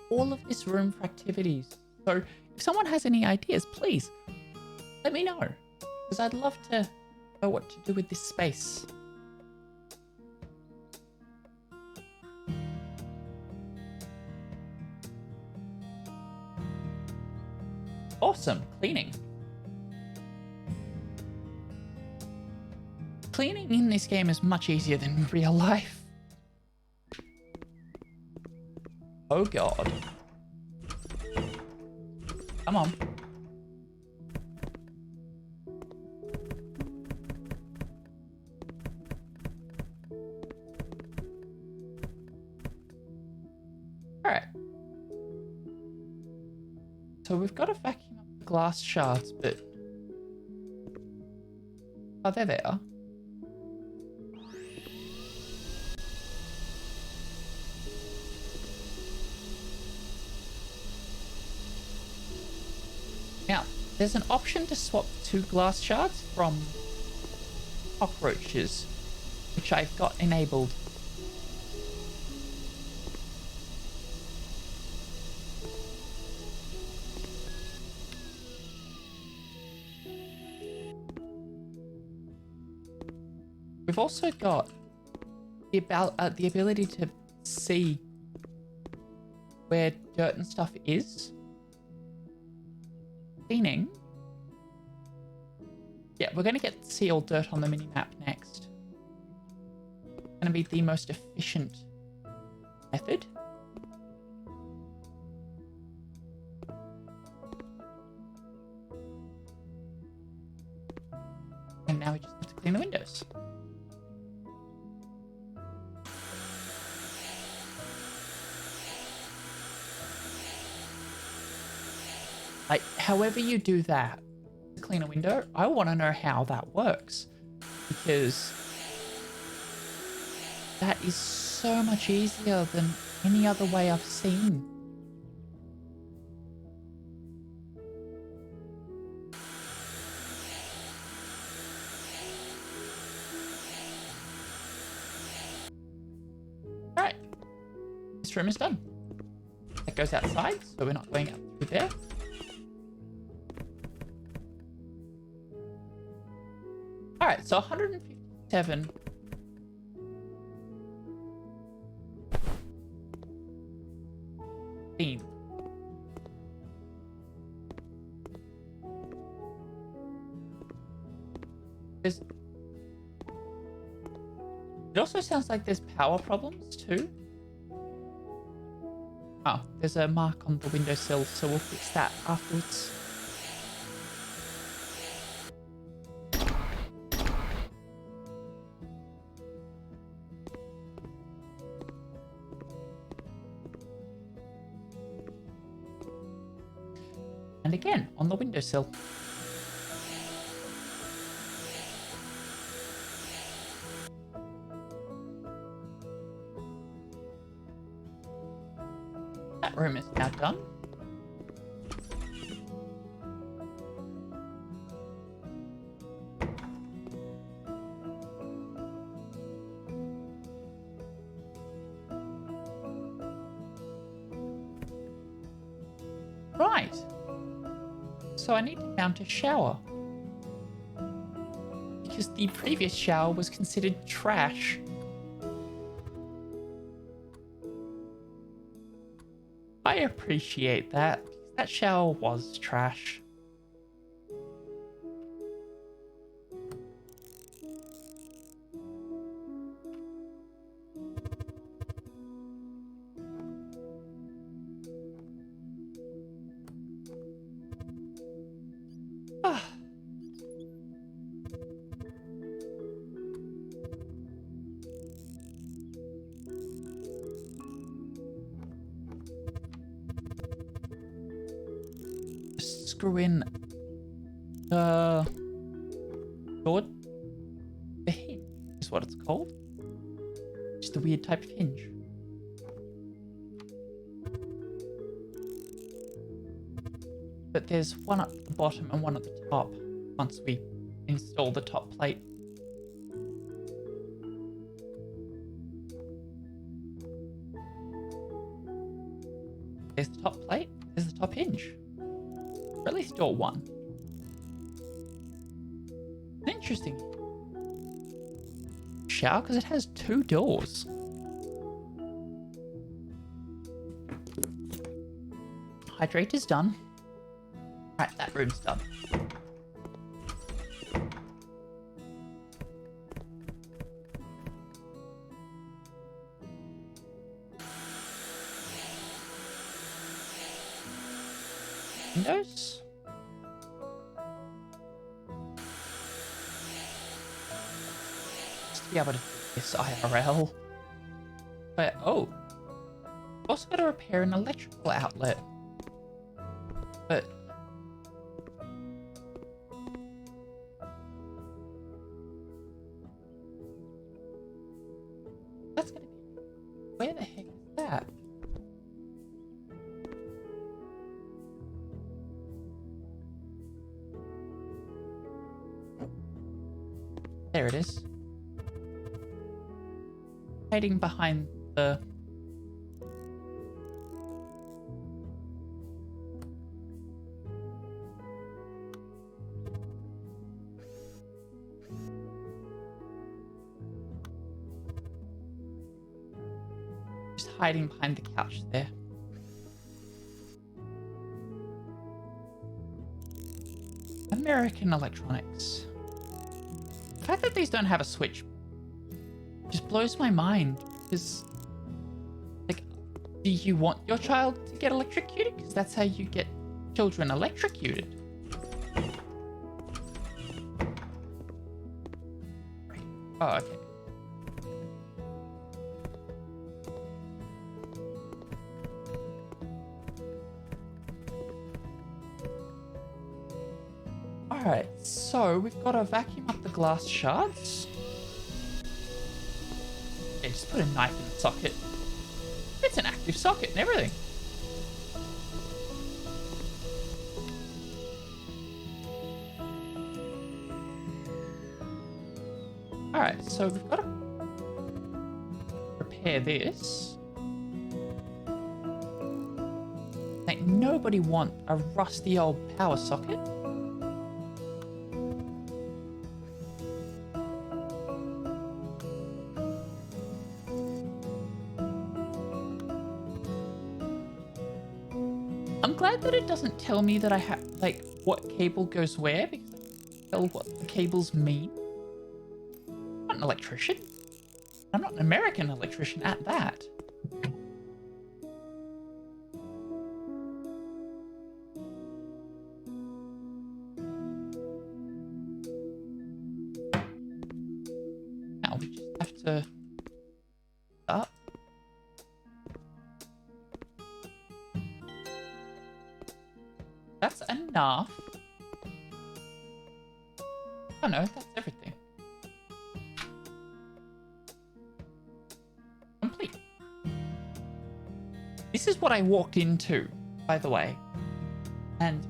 all of this room for activities. So if someone has any ideas, please let me know. Because I'd love to know what to do with this space. Awesome. Cleaning. Cleaning in this game is much easier than real life. Oh god. Come on. Alright. So we've got to vacuum up the glass shards, but... Oh, there they are. Now, there's an option to swap 2 glass shards from cockroaches, which I've got enabled. We've also got the ability to see where dirt and stuff is. Cleaning. Yeah, we're going to get to see all dirt on the mini-map next. It's going to be the most efficient method. And now we just have to clean the windows. Like, however you do that to clean a window, I want to know how that works. Because that is so much easier than any other way I've seen. Alright. This room is done. That goes outside, so we're not going out through there. Alright, so 157. There's... It also sounds like there's power problems too. Oh, there's a mark on the windowsill, so we'll fix that afterwards. And again, on the windowsill. That room is now done. Right. So I need to mount a shower. Because the previous shower was considered trash. I appreciate that, because that shower was trash. Screw in the door. The hinge is what it's called. Just a weird type of hinge. But there's one at the bottom and one at the top once we install the top plate. There's the top plate, there's the top hinge. Or at least door one. Interesting. Shower, because it has two doors. Hydrator's done. Right, that room's done. Windows. Just to be able to do this IRL. But oh, I've also got to repair an electrical outlet. But that's gonna be, where the heck is that? There it is. Hiding behind the... Just hiding behind the couch there. American Electronics. The fact that these don't have a switch just blows my mind, because, like, do you want your child to get electrocuted? Because that's how you get children electrocuted. Oh, okay. Alright, so we've got to vacuum up the glass shards. Yeah, just put a knife in the socket. It's an active socket and everything. Alright, so we've got to repair this. Ain't nobody want a rusty old power socket. I'm glad that it doesn't tell me that I have, like, what cable goes where, because I can tell what the cables mean. I'm not an electrician. I'm not an American electrician at that. Now we just have to start. That's enough. Oh no, that's everything. Complete. This is what I walked into, by the way. And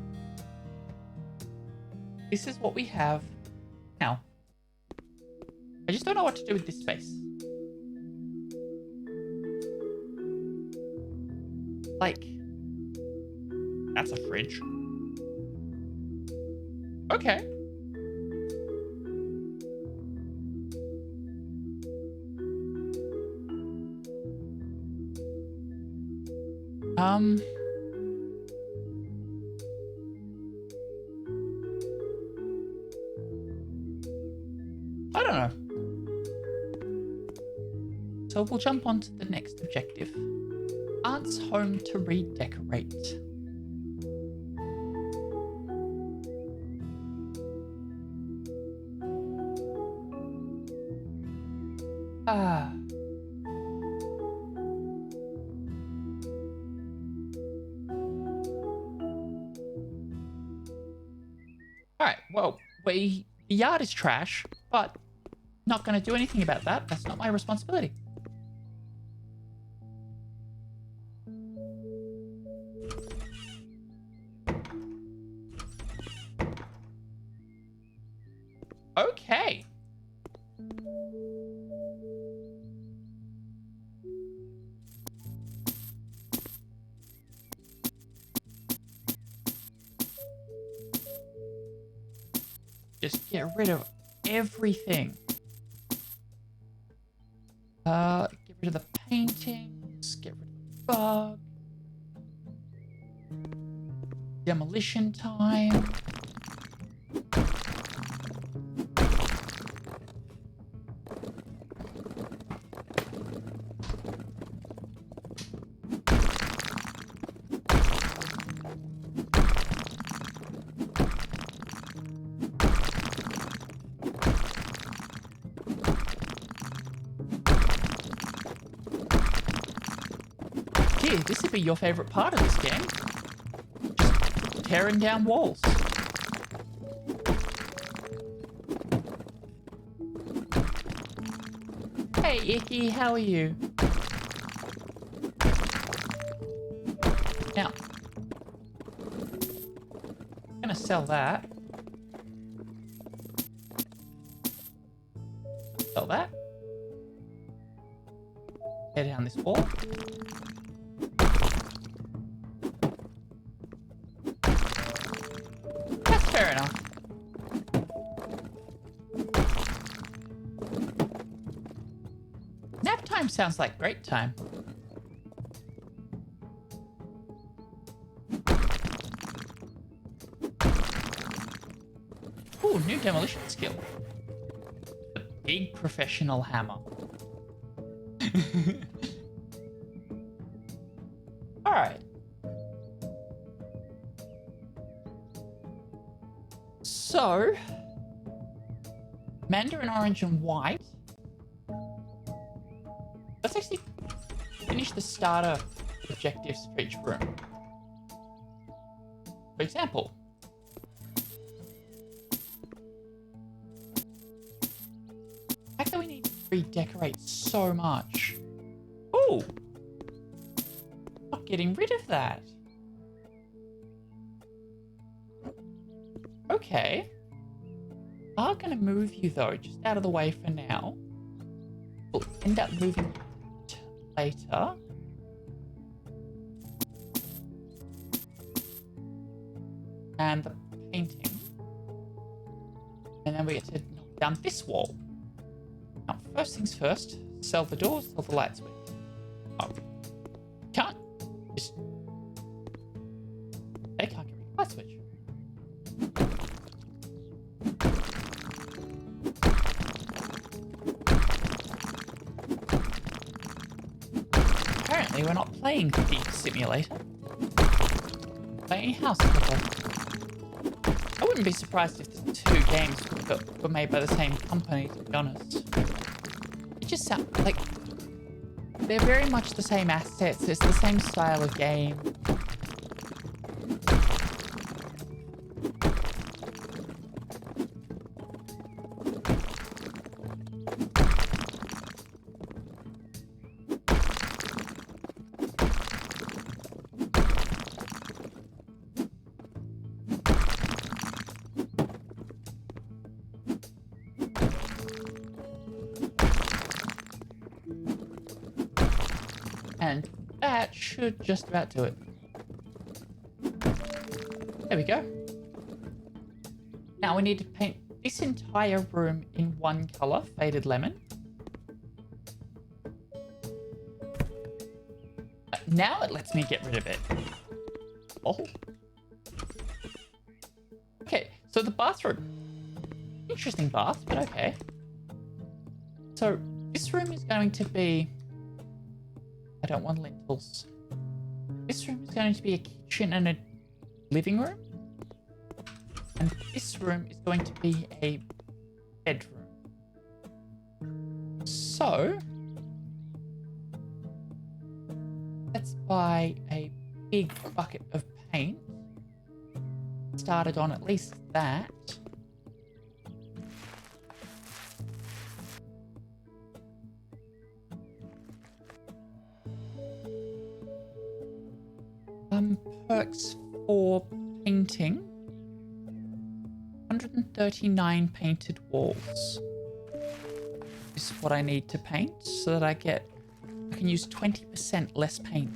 this is what we have now. I just don't know what to do with this space. Like, that's a fridge. Okay. I don't know. So we'll jump on to the next objective. Aunt's home to redecorate. Ah. Alright, well, the yard is trash, but not going to do anything about that. That's not my responsibility. Okay. Just get rid of everything. Get rid of the paintings, get rid of the bug. Demolition time. Here, this would be your favorite part of this game. Just tearing down walls. Hey, Icky, how are you? Now, I'm gonna sell that. Sell that. Tear down this wall. Fair enough. Nap time sounds like great time. Ooh, new demolition skill. The big professional hammer. Alright. So, Mandarin orange and white. Let's actually finish the starter objectives for each room. For example, redecorate so much. Oh! Not getting rid of that. Okay. I'm gonna move you though, just out of the way for now. We'll end up moving it later. And the painting. And then we get to knock down this wall. Now, first things first, sell the doors, sell the light switch. Oh. Can't. Just... They can't get rid of the light switch. Apparently, we're not playing Thief Simulator. Playing House Flipper. I wouldn't be surprised if the two games were made by the same company, to be honest. It just sounds like they're very much the same assets, it's the same style of game. And that should just about do it. There we go. Now we need to paint this entire room in one color, faded lemon. Now it lets me get rid of it. Oh. Okay, so the bathroom. Interesting bath, but okay. So this room is going to be... I don't want lintels. This room is going to be a kitchen and a living room. And this room is going to be a bedroom. So, let's buy a big bucket of paint. Started on at least that. Perks for painting. 139 painted walls. This is what I need to paint so that I can use 20% less paint.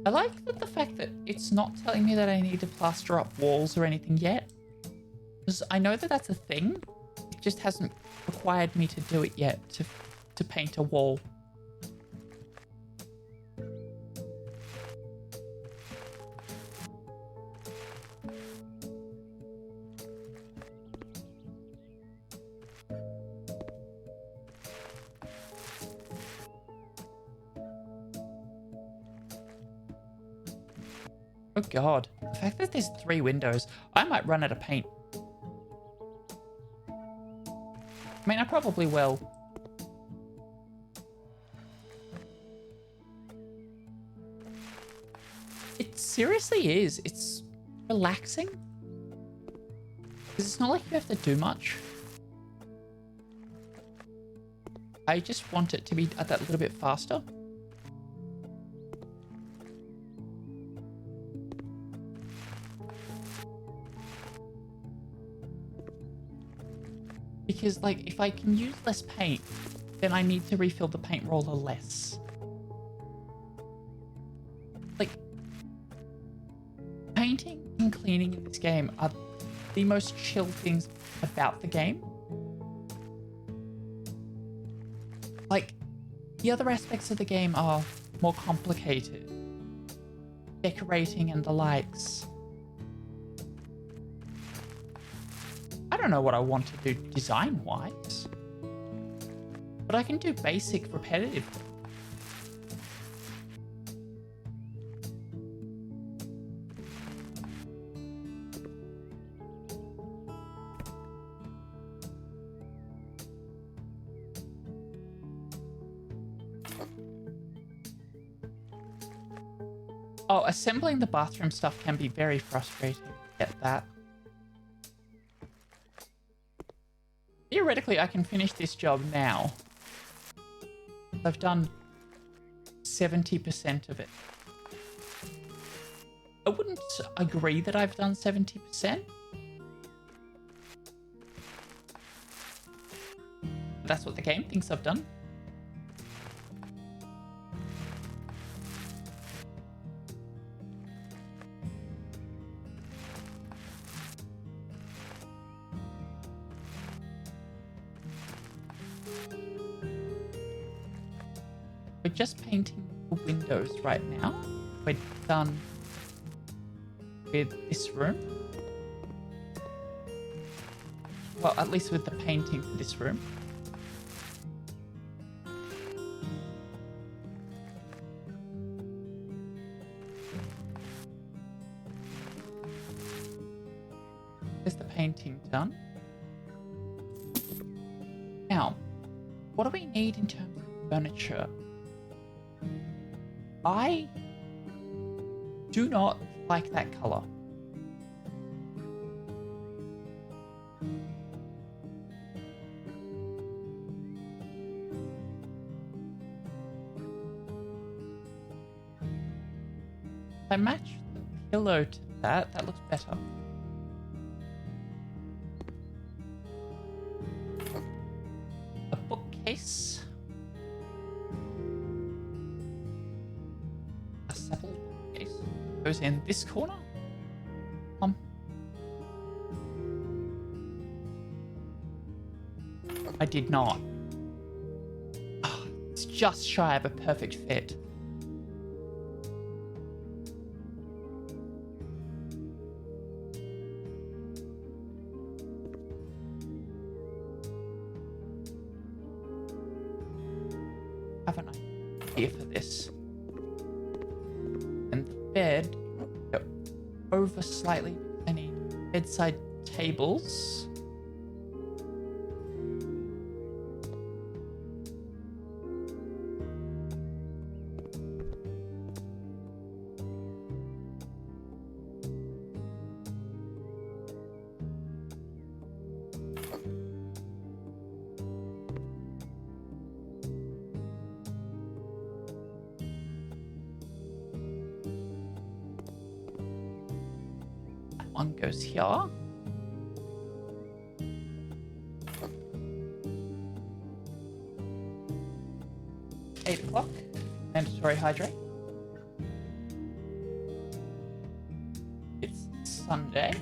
I like the fact that it's not telling me that I need to plaster up walls or anything yet. Because I know that that's a thing. It just hasn't required me to do it yet to paint a wall. Oh god, the fact that there's 3 windows, I might run out of paint. I mean, I probably will. It seriously is. It's relaxing. Because it's not like you have to do much. I just want it to be that little bit faster. Because, like, if I can use less paint, then I need to refill the paint roller less. Like, painting and cleaning in this game are the most chill things about the game. Like, the other aspects of the game are more complicated. Decorating and the likes. I don't know what I want to do design-wise. But I can do basic, repetitive. Oh, assembling the bathroom stuff can be very frustrating. Get that. Theoretically, I can finish this job now. I've done 70% of it. I wouldn't agree that I've done 70%. That's what the game thinks I've done. We're just painting the windows right now. We're done with this room. Well, at least with the painting for this room. There's the painting done. Now, what do we need in terms of furniture? I do not like that color. If I match the pillow to that, that looks better. A bookcase. A supple bookcase goes in this corner. I did not. Oh, it's just shy of a perfect fit. Have an idea for this. And the bed go over slightly. I need bedside tables. One goes here. $8 mandatory hydrate. It's Sunday.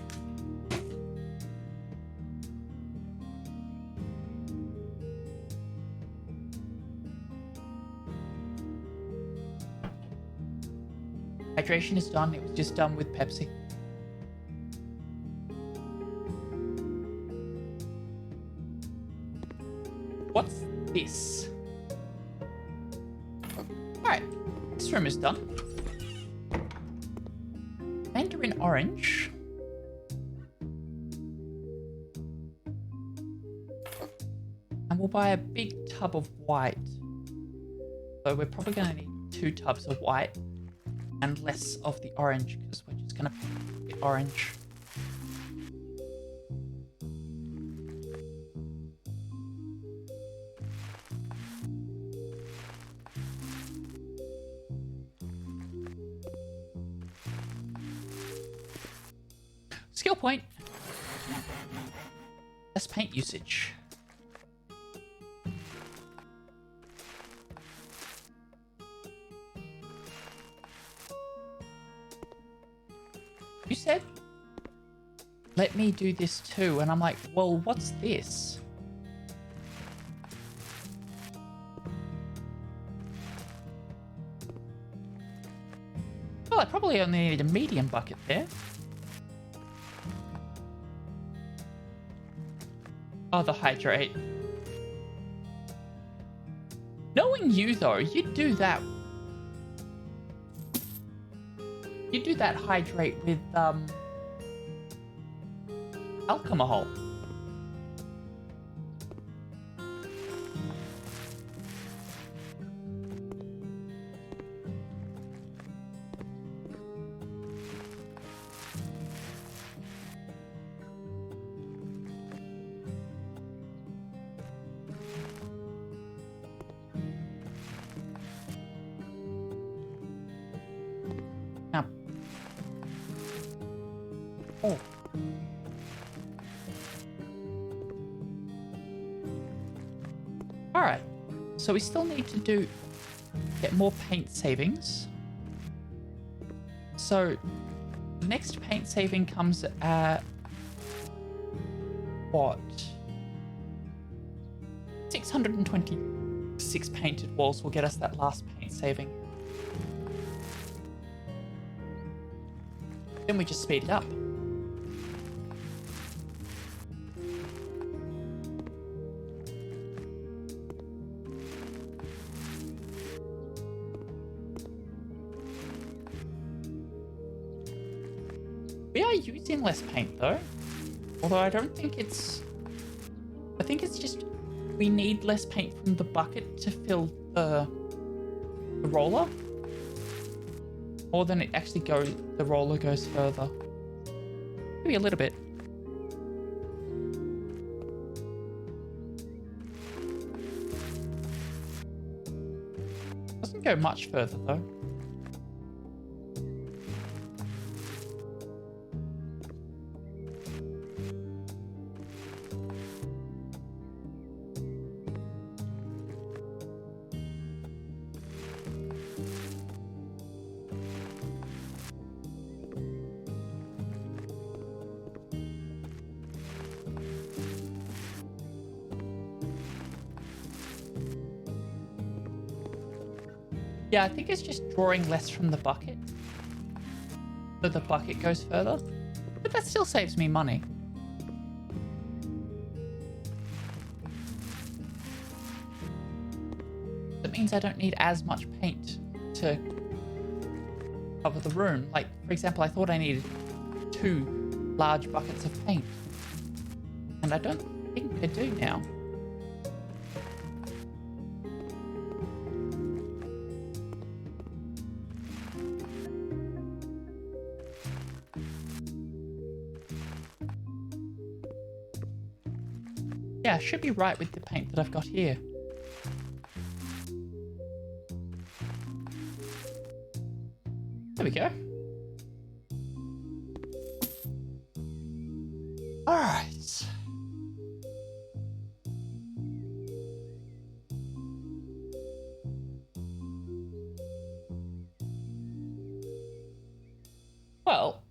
Hydration is done. It was just done with Pepsi. What's this? Alright, this room is done. Mandarin orange. And we'll buy a big tub of white. So we're probably going to need 2 tubs of white and less of the orange because we're just going to paint the orange. Skill point. Less paint usage. You said, let me do this too. And I'm like, well, what's this? Well, I probably only need a medium bucket there. Oh, the hydrate. Knowing you, though, you'd do that. You'd do that hydrate with, alcohol. Oh. Alright. So we still need to get more paint savings. So the next paint saving comes at what? 626 painted walls will get us that last paint saving. Then we just speed it up. We are using less paint though. Although I don't think it's... I think it's just we need less paint from the bucket to fill the roller. More than it actually goes, the roller goes further. Maybe a little bit. Doesn't go much further though. Yeah, I think it's just drawing less from the bucket. So the bucket goes further. But that still saves me money. That means I don't need as much paint to cover the room. Like, for example, I thought I needed 2 large buckets of paint. And I don't think I do now. Yeah, I should be right with the paint that I've got here. There we go. All right. Well,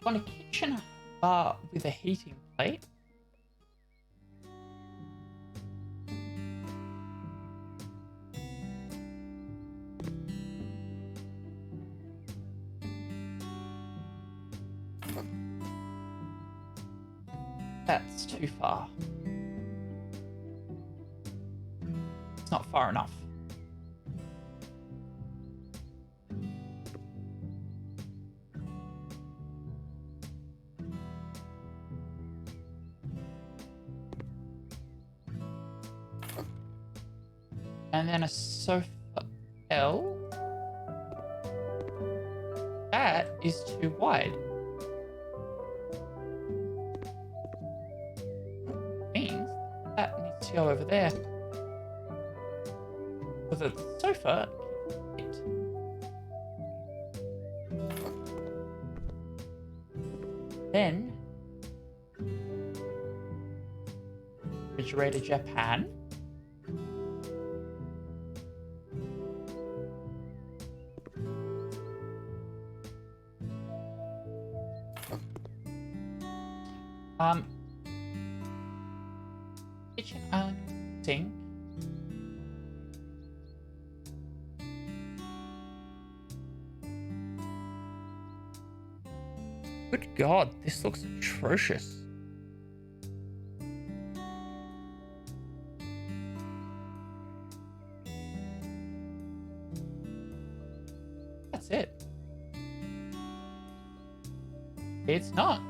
on a kitchen bar with a heating plate, that's too far. It's not far enough. And then a sofa L. That is too wide. Means that needs to go over there. For the sofa. Then refrigerator Japan. Kitchen island sink. Good God, this looks atrocious. That's it. It's not.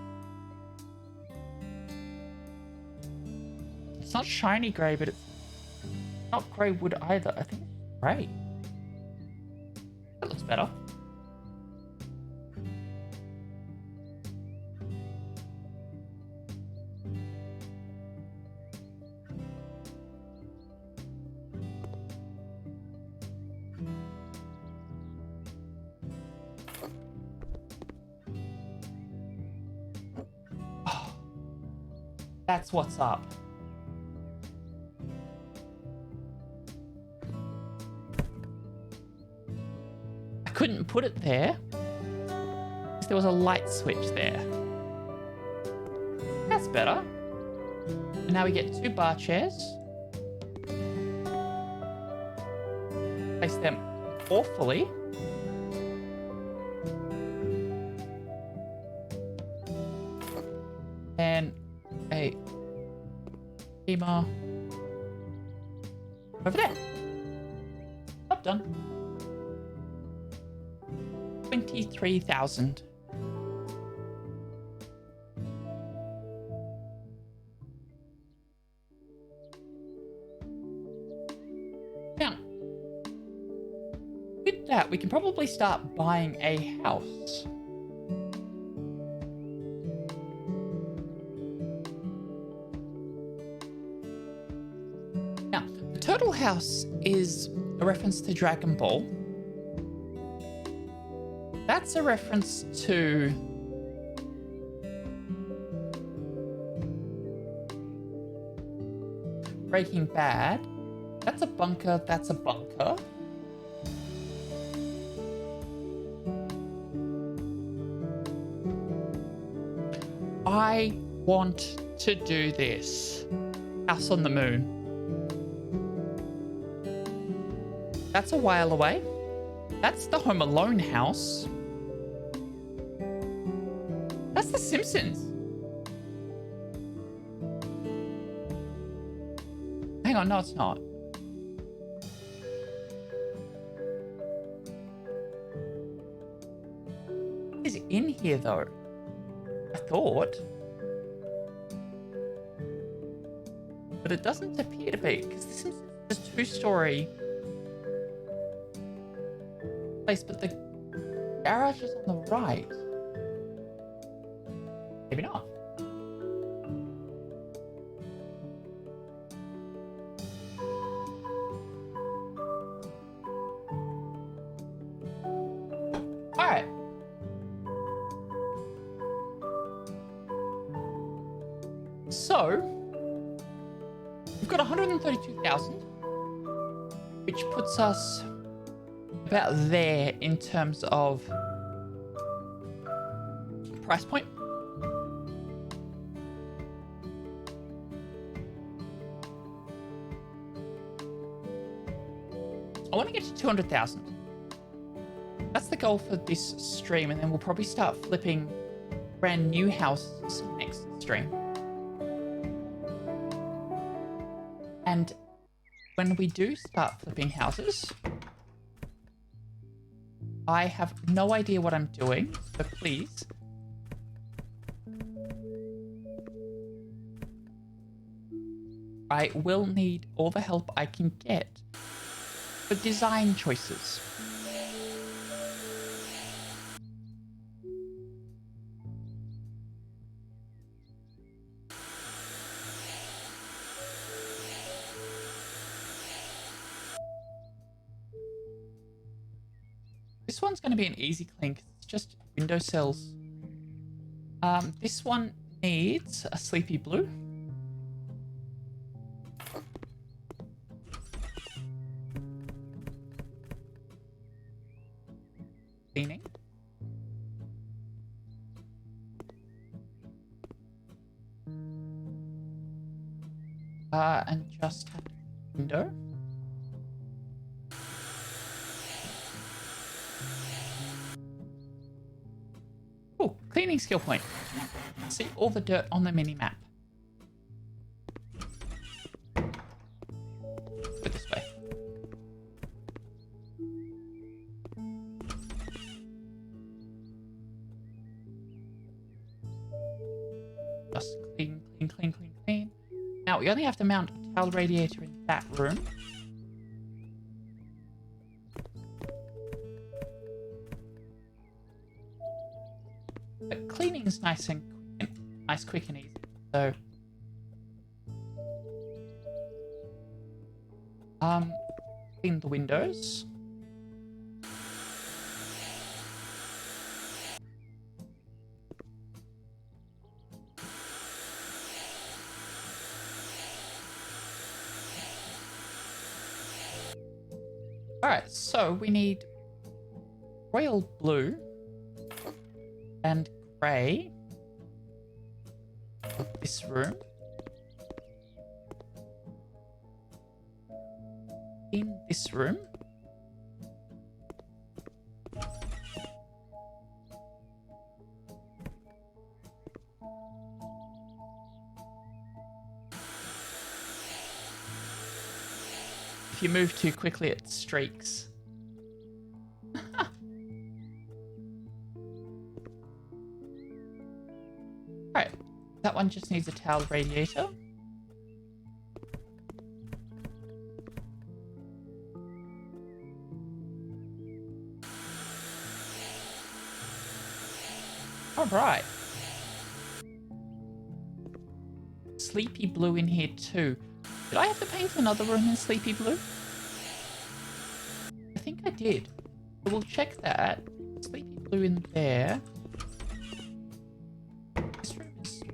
It's not shiny grey, but it's not grey wood either. I think it's grey. That looks better. That's what's up. I couldn't put it there because there was a light switch there. That's better. And now we get 2 bar chairs. Place them awfully. And a steamer over there. Job done. 23,000. Now, with that, we can probably start buying a house. Now, the Turtle House is a reference to Dragon Ball. That's a reference to Breaking Bad. That's a bunker, that's a bunker. I want to do this. House on the Moon. That's a while away. That's the Home Alone house. That's The Simpsons. Hang on, no, it's not. It's in here, though. I thought. But it doesn't appear to be, because The Simpsons is a 2-story place, but the garage is on the right. Maybe not. Alright. So, we've got 132,000, which puts us about there in terms of price point. I want to get to 200,000. That's the goal for this stream, and then we'll probably start flipping brand new houses next stream. And when we do start flipping houses, I have no idea what I'm doing, so please I will need all the help I can get for design choices. This one's going to be an easy clean because it's just window sills. This one needs a sleepy blue. Cleaning. And just have window. Oh, cleaning skill point. See all the dirt on the mini map. Put it this way. Just clean, clean, clean, clean, clean. Now we only have to mount a towel radiator in that room. But cleaning is nice, quick and easy. So, clean the windows. Alright, so we need royal blue and grey for this room. In this room. If you move too quickly, it streaks. Alright, that one just needs a towel radiator. Alright. Sleepy blue in here too. Did I have to paint another room in sleepy blue? I think I did. So we'll check that. Sleepy blue in there. This room is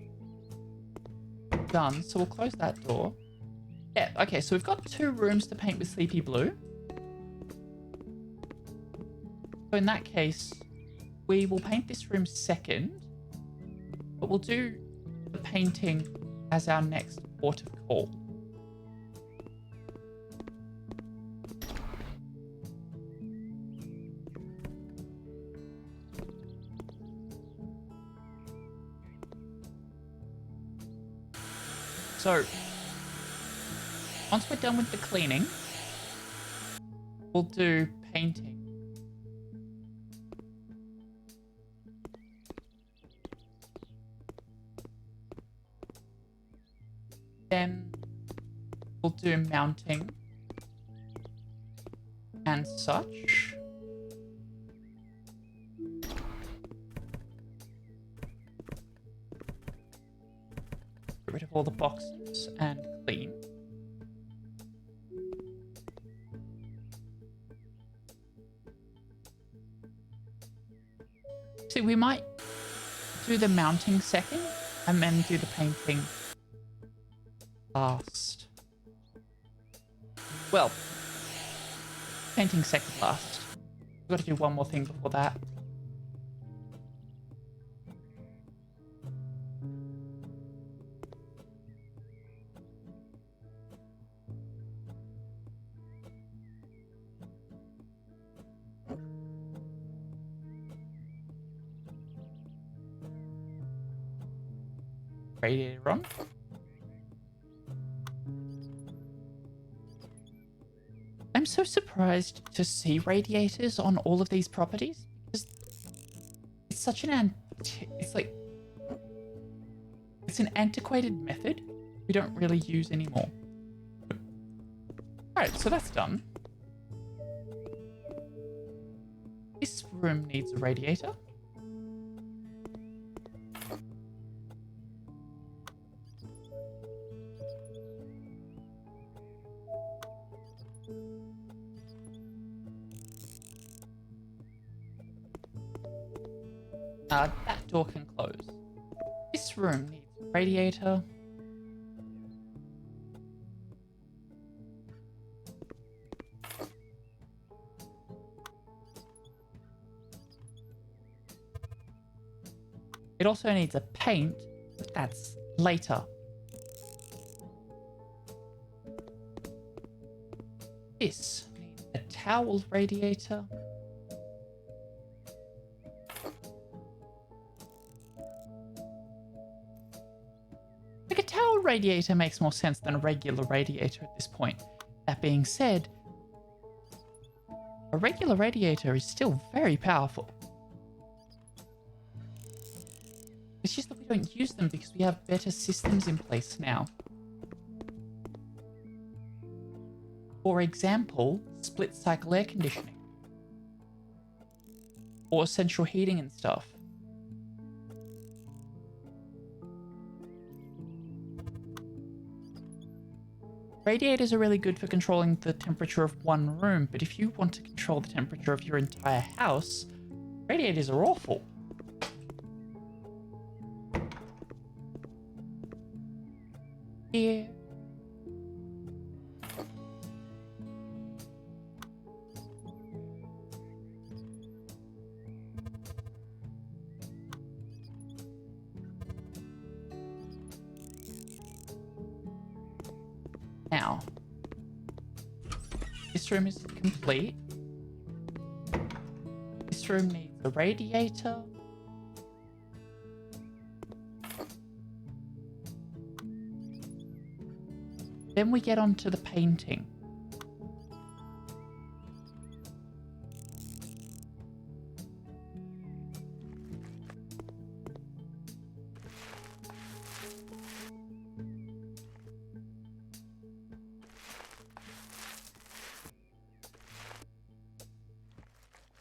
done, so we'll close that door. Yeah, okay, so we've got 2 rooms to paint with sleepy blue. So in that case, we will paint this room second, but we'll do the painting as our next port of call. So, once we're done with the cleaning, we'll do painting. Then we'll do mounting and such. Get rid of all the boxes and clean. See, we might do the mounting second and then do the painting last. Well, painting second last. We've got to do one more thing before that. Radiator on. I'm so surprised to see radiators on all of these properties because it's such an it's an antiquated method we don't really use anymore. Alright, so that's done. This room needs a radiator. That door can close. This room needs a radiator. It also needs a paint, but that's later. This needs a towel radiator. Like a towel radiator makes more sense than a regular radiator at this point. That being said, a regular radiator is still very powerful. It's just that we don't use them because we have better systems in place now. For example, split cycle air conditioning. Or central heating and stuff. Radiators are really good for controlling the temperature of one room, but if you want to control the temperature of your entire house, radiators are awful. Here. Now, this room is complete. This room needs a radiator. Then we get on to the painting.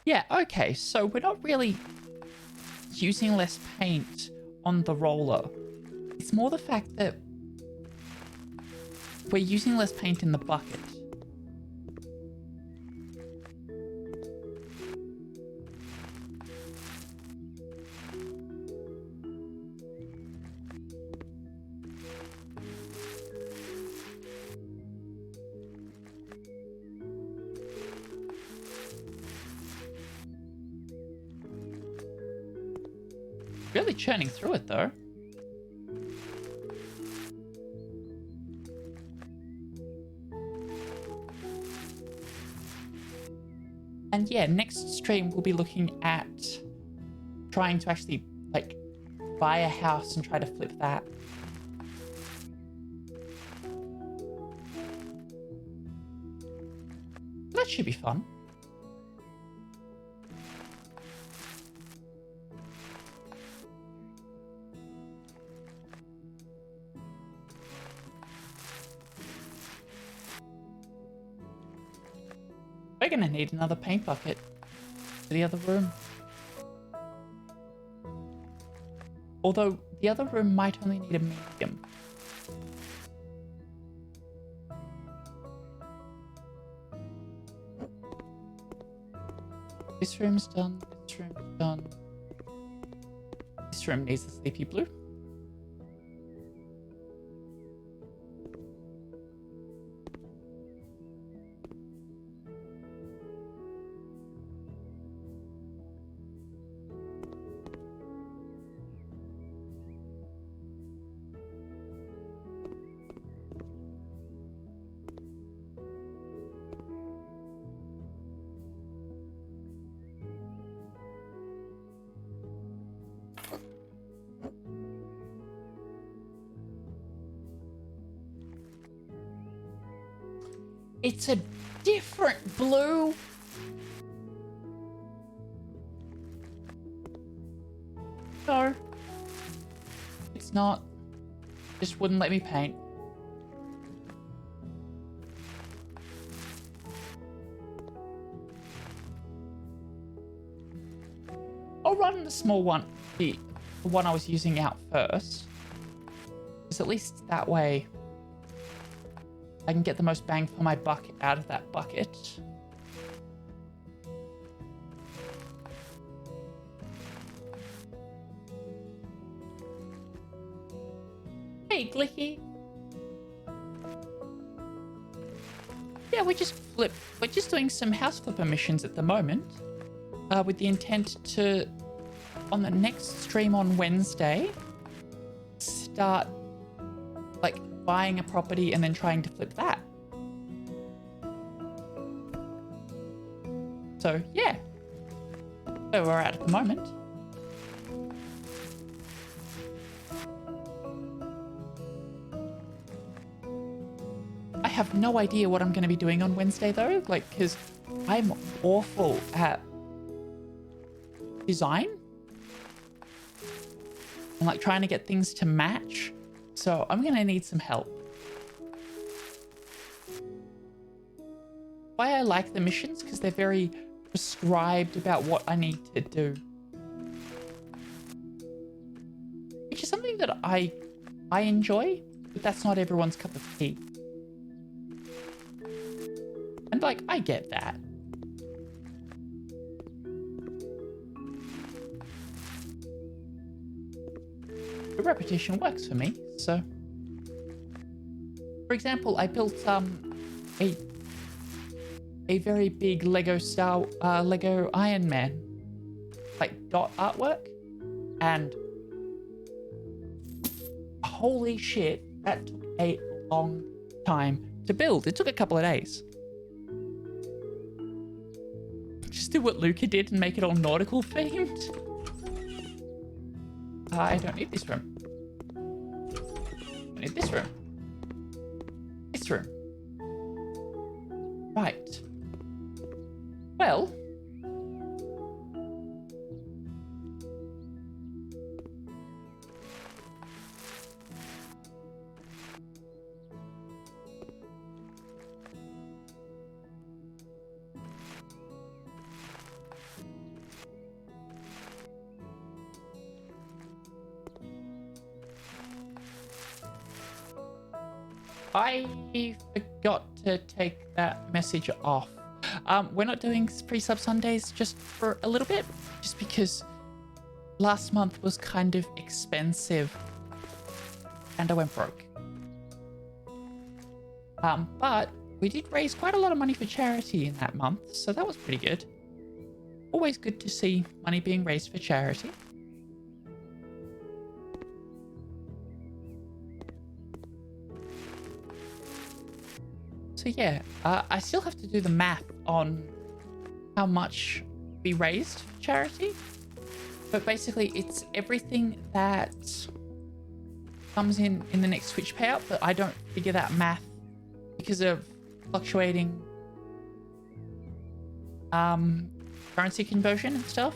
Yeah, okay, so we're not really using less paint on the roller. It's more the fact that we're using less paint in the bucket. Really churning through it though. And yeah, next stream we'll be looking at trying to actually like buy a house and try to flip that. That should be fun. We're gonna need another paint bucket for the other room. Although the other room might only need a medium. This room's done, this room's done. This room needs a sleepy blue. It's a different blue. No. It's not. Just wouldn't let me paint. I'll run the small one, the one I was using out first. Because at least that way I can get the most bang for my buck out of that bucket. Hey, Glicky. Yeah, we're just doing some house flipper missions at the moment. With the intent to, on the next stream on Wednesday, start like buying a property and then trying to flip that. So yeah, where we're at the moment. I have no idea what I'm going to be doing on Wednesday though, like, because I'm awful at design and like trying to get things to match. So I'm going to need some help. Why I like the missions, because they're very prescribed about what I need to do. Which is something that I enjoy, but that's not everyone's cup of tea. And like, I get that. The repetition works for me, so. For example, I built a very big Lego Iron Man like dot artwork, and holy shit, that took a long time to build. It took a couple of days. Just do what Luca did and make it all nautical themed. I don't need this room. I need this room. This room. Right. Well. I forgot to take that message off. We're not doing pre-sub Sundays just for a little bit, just because last month was kind of expensive and I went broke. But we did raise quite a lot of money for charity in that month, so that was pretty good. Always good to see money being raised for charity. So yeah, I still have to do the math on how much we raised for charity. But basically, it's everything that comes in the next Twitch payout, but I don't figure that math because of fluctuating currency conversion and stuff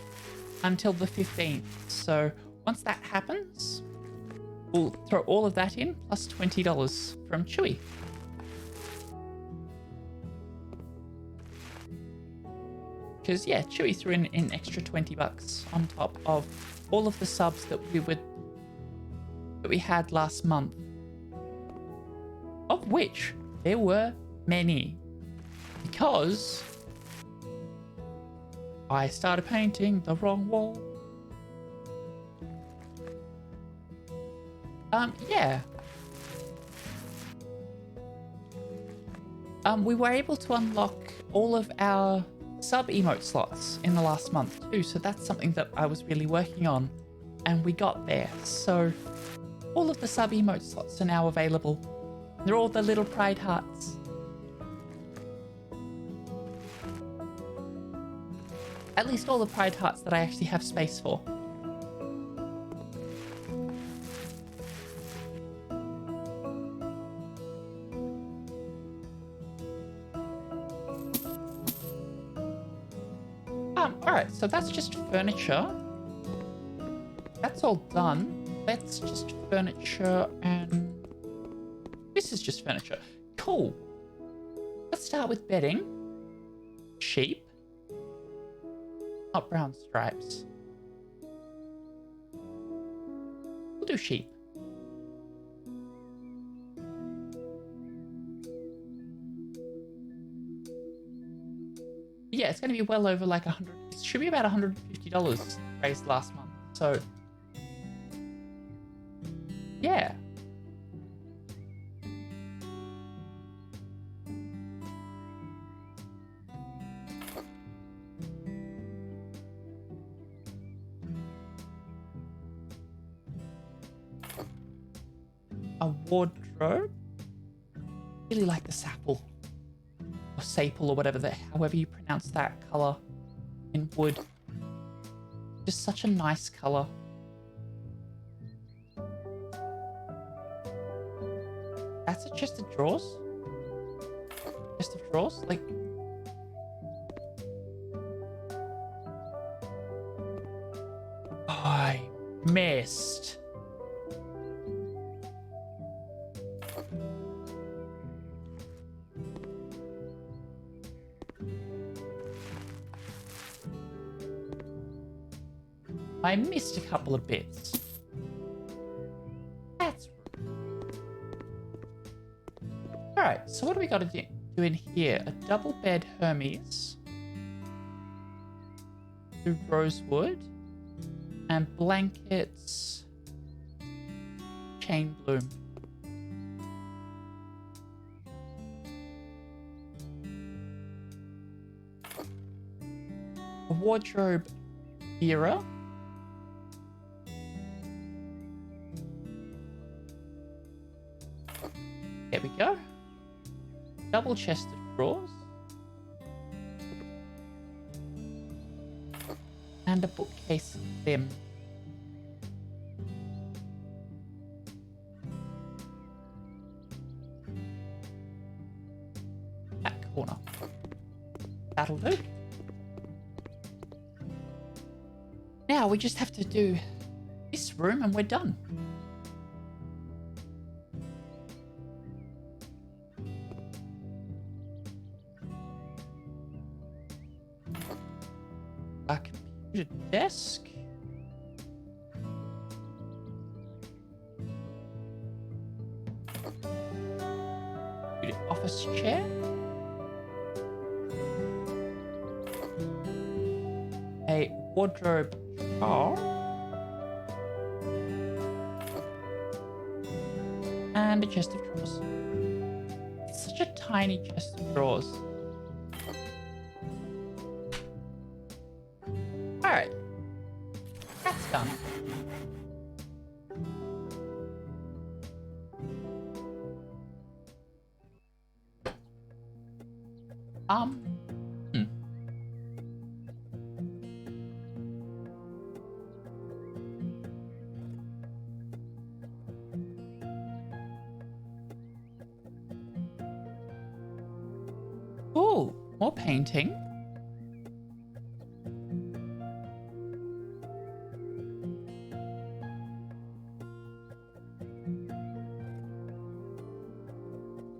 until the 15th. So once that happens, we'll throw all of that in plus $20 from Chewy. Because yeah, Chewy threw in an extra $20 on top of all of the subs that we had last month, of which there were many, because I started painting the wrong wall. Yeah. We were able to unlock all of our sub emote slots in the last month too, so that's something that I was really working on, and we got there. So all of the sub emote slots are now available. They're all the little pride hearts. At least all the pride hearts that I actually have space for. Alright, so that's just furniture. That's all done. That's just furniture, and this is just furniture. Cool. Let's start with bedding. Sheep. Not brown stripes. We'll do sheep. Yeah, it's going to be well over like 100. It should be about $150 raised last month. So, yeah. A wardrobe. Really like the sapple. Or sapple, or whatever however you pronounce that color in wood. Just such a nice color. That's a chest of drawers? Chest of drawers? Like... I missed. I missed a couple of bits. That's rude. Alright, so what do we got to do in here? A double bed Hermes. Two rosewood. And blankets. Chain bloom. A wardrobe era. There we go. double chest of drawers. And a bookcase for them. That corner. That'll do. Now we just have to do this room and we're done. A computer desk. Computer office chair. A wardrobe jar. And a chest of drawers. It's such a tiny chest of drawers. Alright. That's done. Hmm. Ooh, more painting.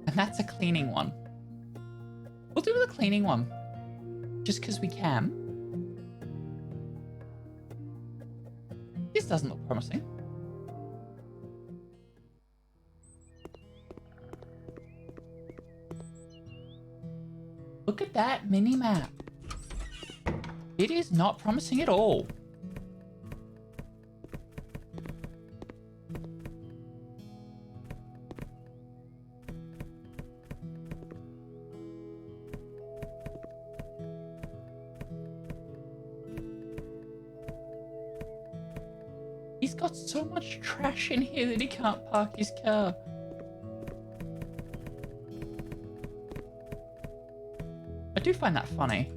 And that's a cleaning one. We'll do the cleaning one. Just because we can. This doesn't look promising. Look at that mini-map. It is not promising at all. He's got so much trash in here that he can't park his car. I do find that funny.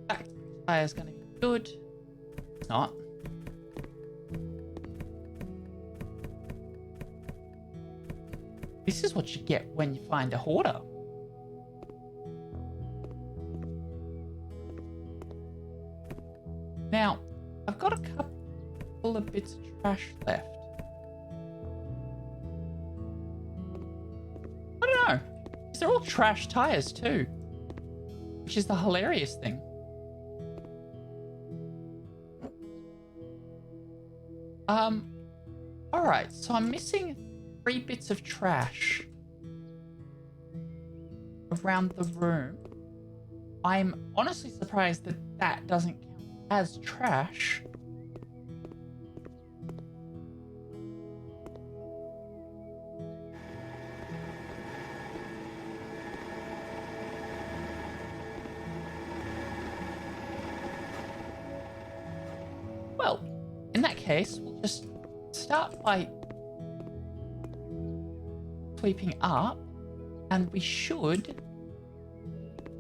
Back tire's gonna be good. It's not. This is what you get when you find a hoarder. Now, I've got a couple of bits of trash left. I don't know. They're all trash tires too, which is the hilarious thing. Alright, so I'm missing 3 bits of trash around the room. I'm honestly surprised that that doesn't count as trash. Well, in that case, we'll just start by sweeping up, and we should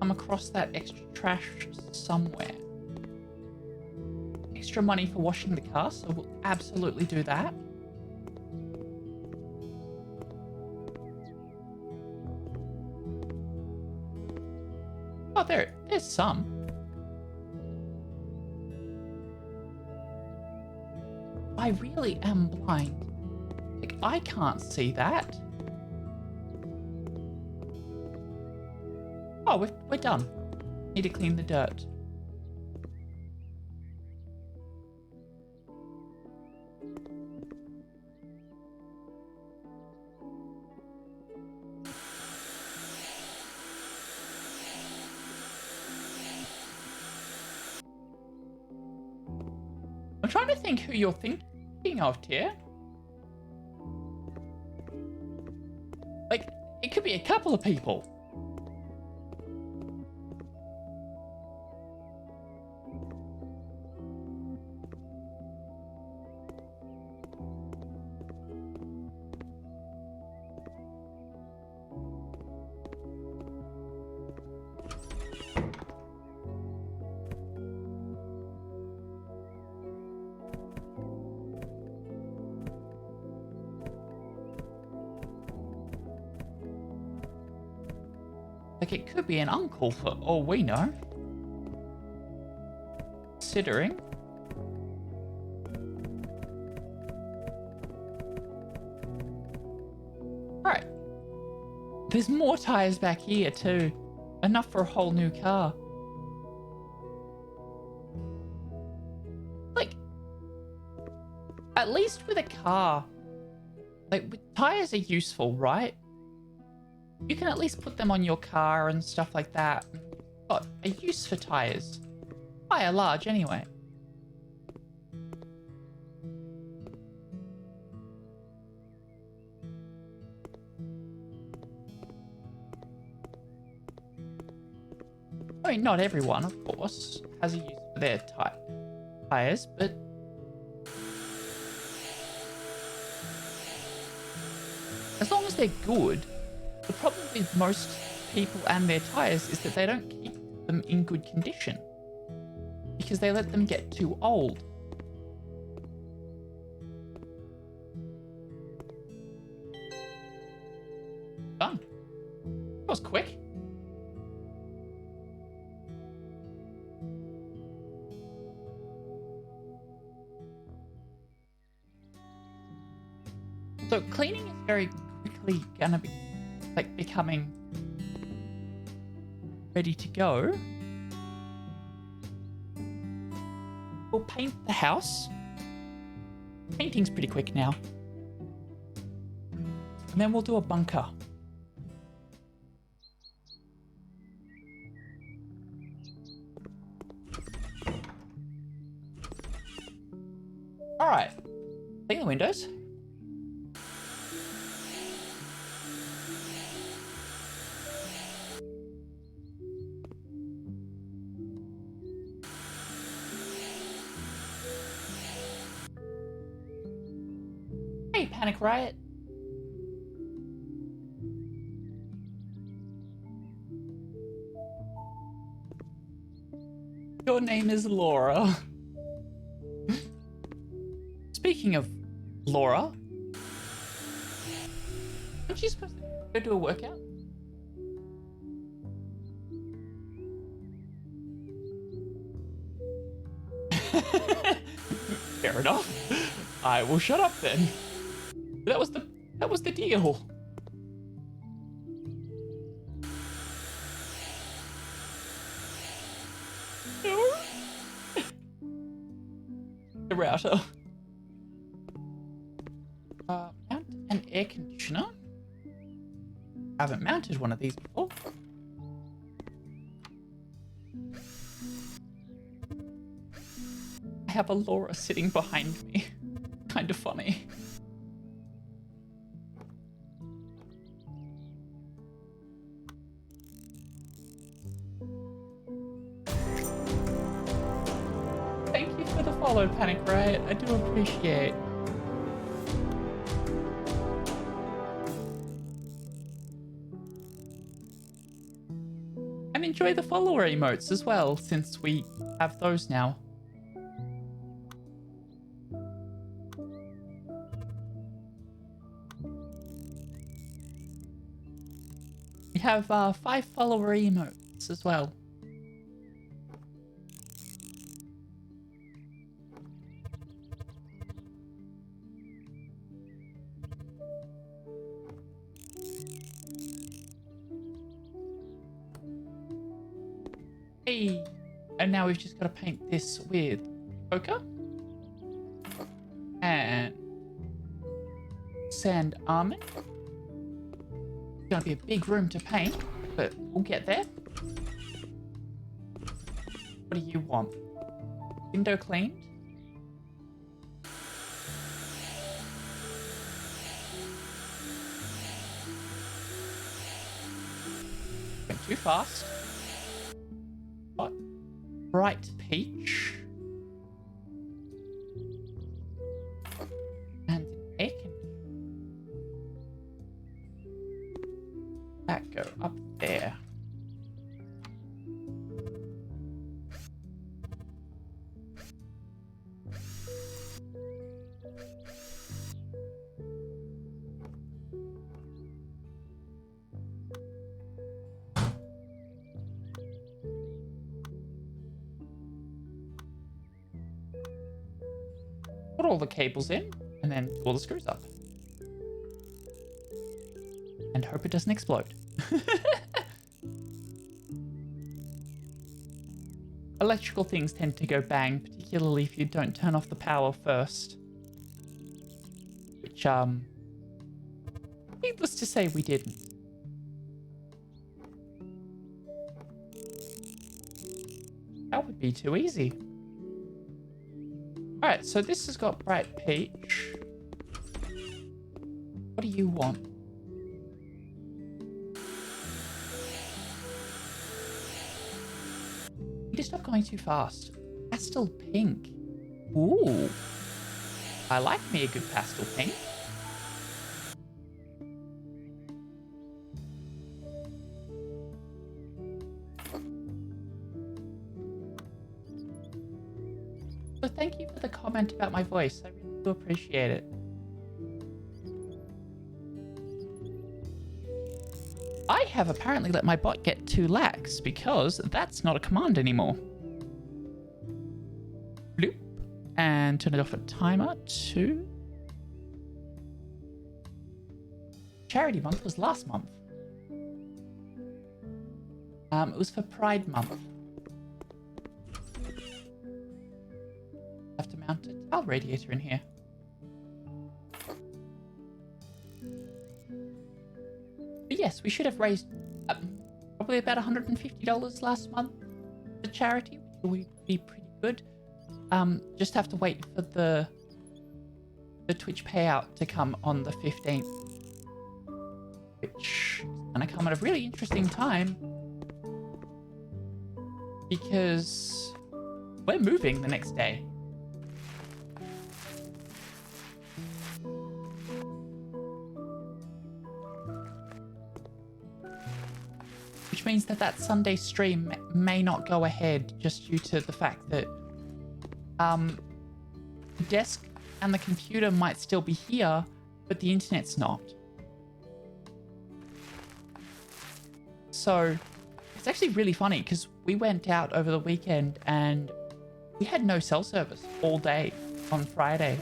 come across that extra trash somewhere. Extra money for washing the car, so we'll absolutely do that. Oh, there's some. I really am blind. Like, I can't see that. Oh, we're done. Need to clean the dirt. I'm trying to think who you're thinking of, Tier. Like, it could be a couple of people. Like, it could be an uncle for all we know. Considering. Alright. There's more tires back here too. Enough for a whole new car. Like, at least with a car, like, tires are useful, right? You can at least put them on your car and stuff like that. Got a use for tires. By and large, anyway. I mean, not everyone, of course, has a use for their tires, but as long as they're good. The problem with most people and their tires is that they don't keep them in good condition because they let them get too old. Done. That was quick. So cleaning is very quickly gonna be like becoming ready to go. We'll paint the house. Painting's pretty quick now. And then we'll do a bunker. Alright. Clean the windows. Hey, Panic Riot. Your name is Laura. Speaking of Laura, aren't you supposed to go do a workout? Fair enough. I will shut up then. That was the deal. No. The router. Mount an air conditioner. I haven't mounted one of these before. I have a Laura sitting behind me. Kind of funny. Thank you for the follow, Panic Riot. I do appreciate. And enjoy the follower emotes as well, since we have those now. We have 5 follower emotes as well. Hey, and now we've just got to paint this with ochre and sand almond. It's gonna be a big room to paint, but we'll get there. What do you want? Window cleaned? Went too fast. What? Bright peach. And an air conditioner. That go up there. put all the cables in, and then do all the screws up. And hope it doesn't explode. Electrical things tend to go bang, particularly if you don't turn off the power first. Which, needless to say, we didn't. That would be too easy. Alright, so this has got bright peach. What do you want? You just stop going too fast. Pastel pink. Ooh. I like me a good pastel pink. So thank you for the comment about my voice. I really do appreciate it. I have apparently let my bot get too lax because that's not a command anymore. Bloop. And turn it off at timer 2. Charity month was last month. It was for Pride month. Have to mount a tile radiator in here. But yes, we should have raised probably about $150 last month for charity, which would be pretty good. Just have to wait for the Twitch payout to come on the 15th, which is gonna come at a really interesting time because we're moving the next day. Which means that Sunday stream may not go ahead just due to the fact that the desk and the computer might still be here, but the internet's not. So it's actually really funny because we went out over the weekend and we had no cell service all day on Friday,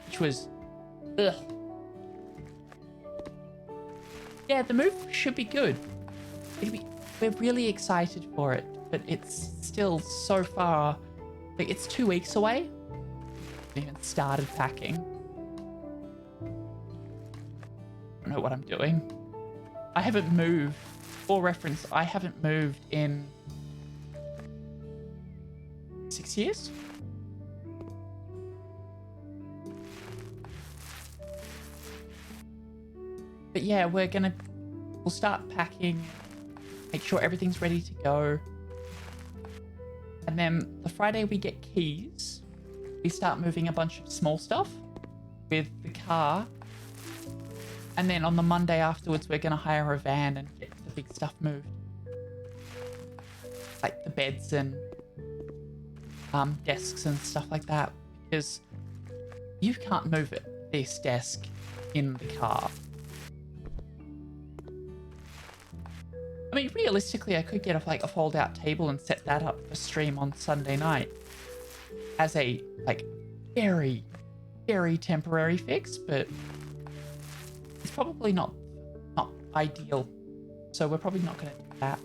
which was ugh. Yeah, the move should be good. We're really excited for it, but it's still so far. Like, it's 2 weeks away. I haven't even started packing. I don't know what I'm doing. I haven't moved. For reference, I haven't moved in 6 years. But yeah, we'll start packing, make sure everything's ready to go. And then the Friday we get keys, we start moving a bunch of small stuff with the car. And then on the Monday afterwards, we're going to hire a van and get the big stuff moved. Like the beds and desks and stuff like that. Because you can't move this desk in the car. I mean, realistically, I could get a fold-out table and set that up for stream on Sunday night as a, very, very temporary fix, but it's probably not ideal. So we're probably not going to do that.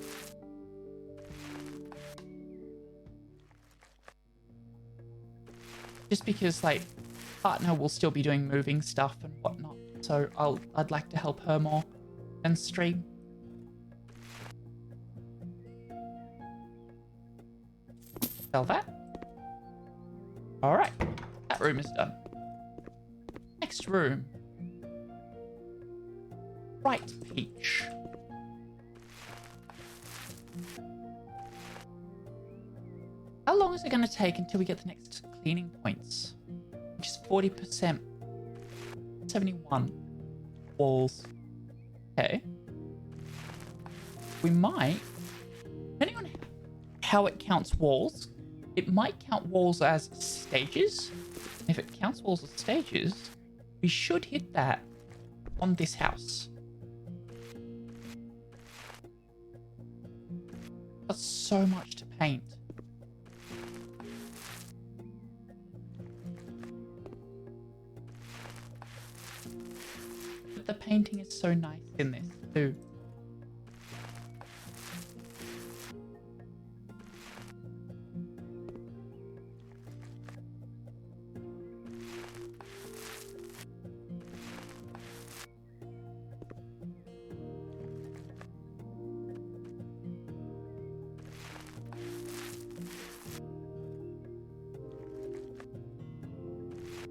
Just because, partner will still be doing moving stuff and whatnot. So I'd like to help her more and stream. Sell that. Alright. That room is done. Next room. Bright peach. How long is it going to take until we get the next cleaning points? Which is 40%. 71 walls. Okay. We might, depending on how it counts walls, it might count walls as stages. If it counts walls as stages, we should hit that on this house. That's so much to paint. that the painting is so nice in this too.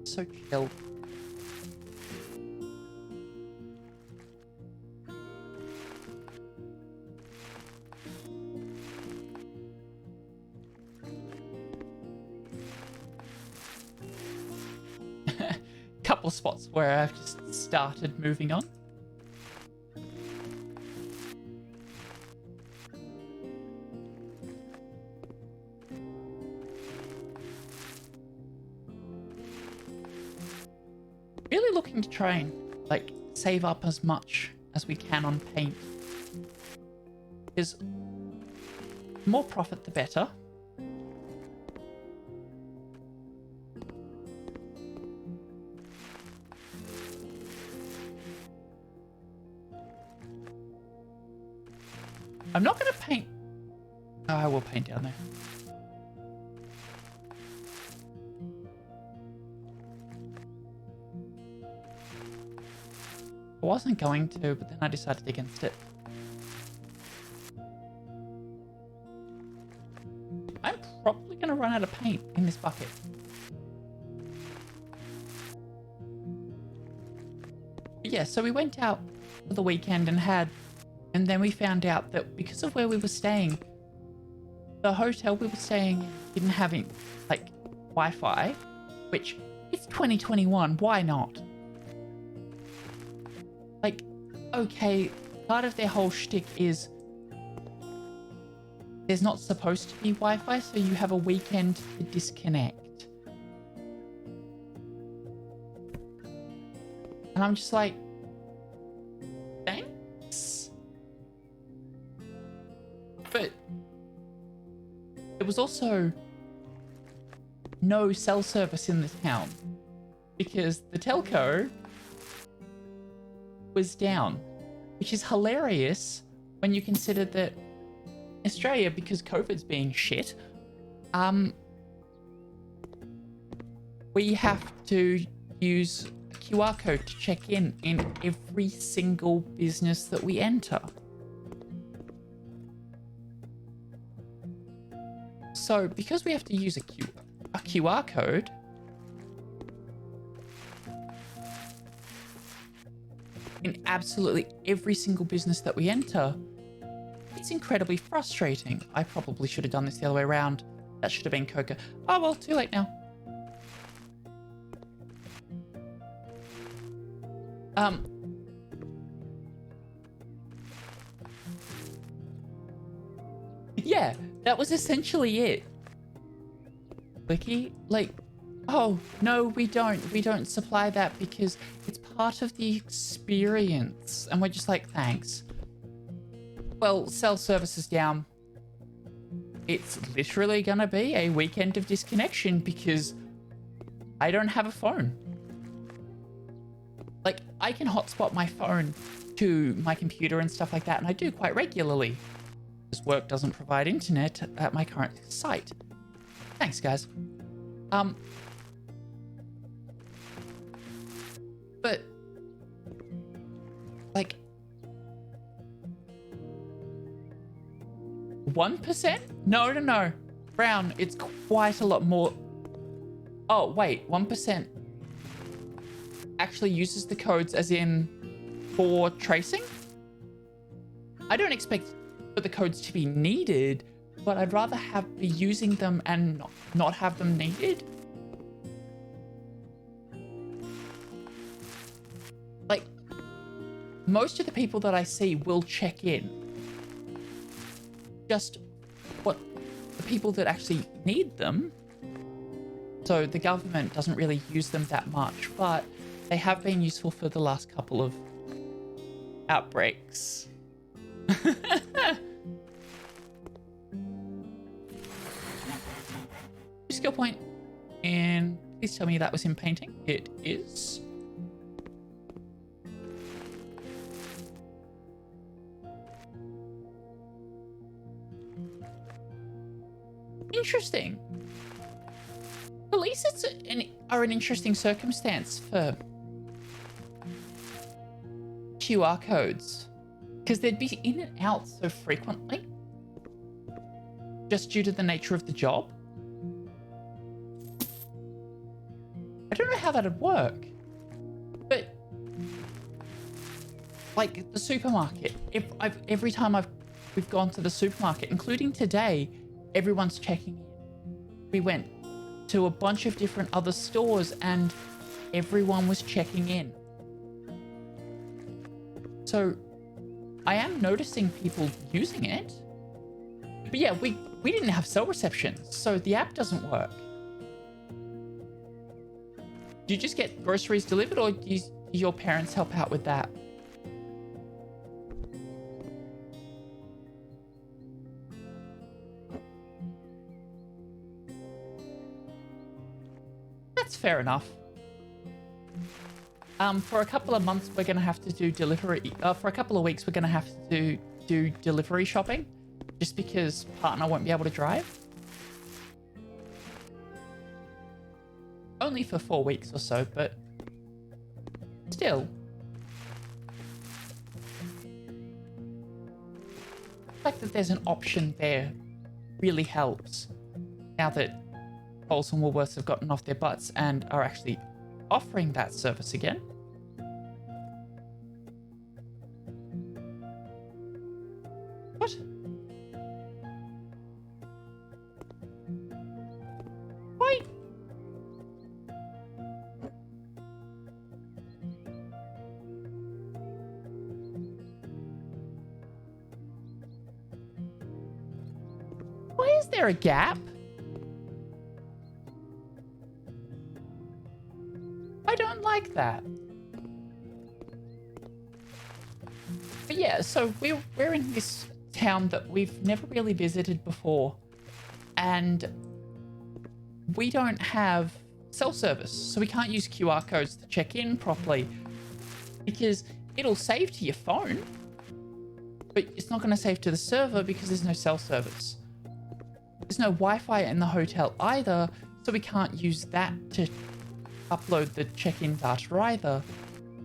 So chill. Couple spots where I've just started moving on. Really looking to try and like save up as much as we can on paint. Because more profit the better. I'm not going to paint. Oh, I will paint down there. I wasn't going to, but then I decided against it. I'm probably going to run out of paint in this bucket. But yeah, so we went out for the weekend and then we found out that because of where we were staying, the hotel we were staying in didn't have like Wi-Fi, which it's 2021, why not? Like, okay, part of their whole shtick is there's not supposed to be Wi-Fi, so you have a weekend to disconnect. And I'm just like, thanks. But there was also no cell service in this town because the telco was down, which is hilarious when you consider that Australia, because COVID's being shit, we have to use a QR code to check in every single business that we enter. So because we have to use a QR code, in absolutely every single business that we enter, it's incredibly frustrating. I probably should have done this the other way around. That should have been Coca. Oh well, too late now. Yeah, that was essentially it. Wiki, like, oh, no, we don't supply that because it's part of the experience. And we're just like, thanks. Well, cell service is down. It's literally gonna be a weekend of disconnection because I don't have a phone. Like, I can hotspot my phone to my computer and stuff like that, and I do quite regularly. Because work doesn't provide internet at my current site. Thanks, guys. But like 1%? No. Brown, it's quite a lot more. Oh, wait, 1% actually uses the codes as in for tracing? I don't expect for the codes to be needed, but I'd rather be using them and not have them needed. Like, most of the people that I see will check in. Just what the people that actually need them. So the government doesn't really use them that much, but they have been useful for the last couple of outbreaks. Skill point, and please tell me that was in painting. It is. interesting. At least it's an interesting circumstance for QR codes, because they'd be in and out so frequently just due to the nature of the job. I don't know how that'd work, but like the supermarket, every time we've gone to the supermarket, including today, everyone's checking in. We went to a bunch of different other stores and everyone was checking in. So I am noticing people using it. But yeah, we didn't have cell reception, so the app doesn't work. Do you just get groceries delivered, or do your parents help out with that? That's fair enough. For a couple of months, we're going to have to do delivery. For a couple of weeks, we're going to have to do delivery shopping, just because partner won't be able to drive. Only for 4 weeks or so, but still. The fact that there's an option there really helps. Now that Coles and Woolworths have gotten off their butts and are actually offering that service again. What? Why? Why is there a gap? I don't like that. But yeah, so we're in this town that we've never really visited before, and we don't have cell service, so we can't use QR codes to check in properly, because it'll save to your phone, but it's not going to save to the server because there's no cell service. There's no Wi-Fi in the hotel either, so we can't use that to upload the check-in data either.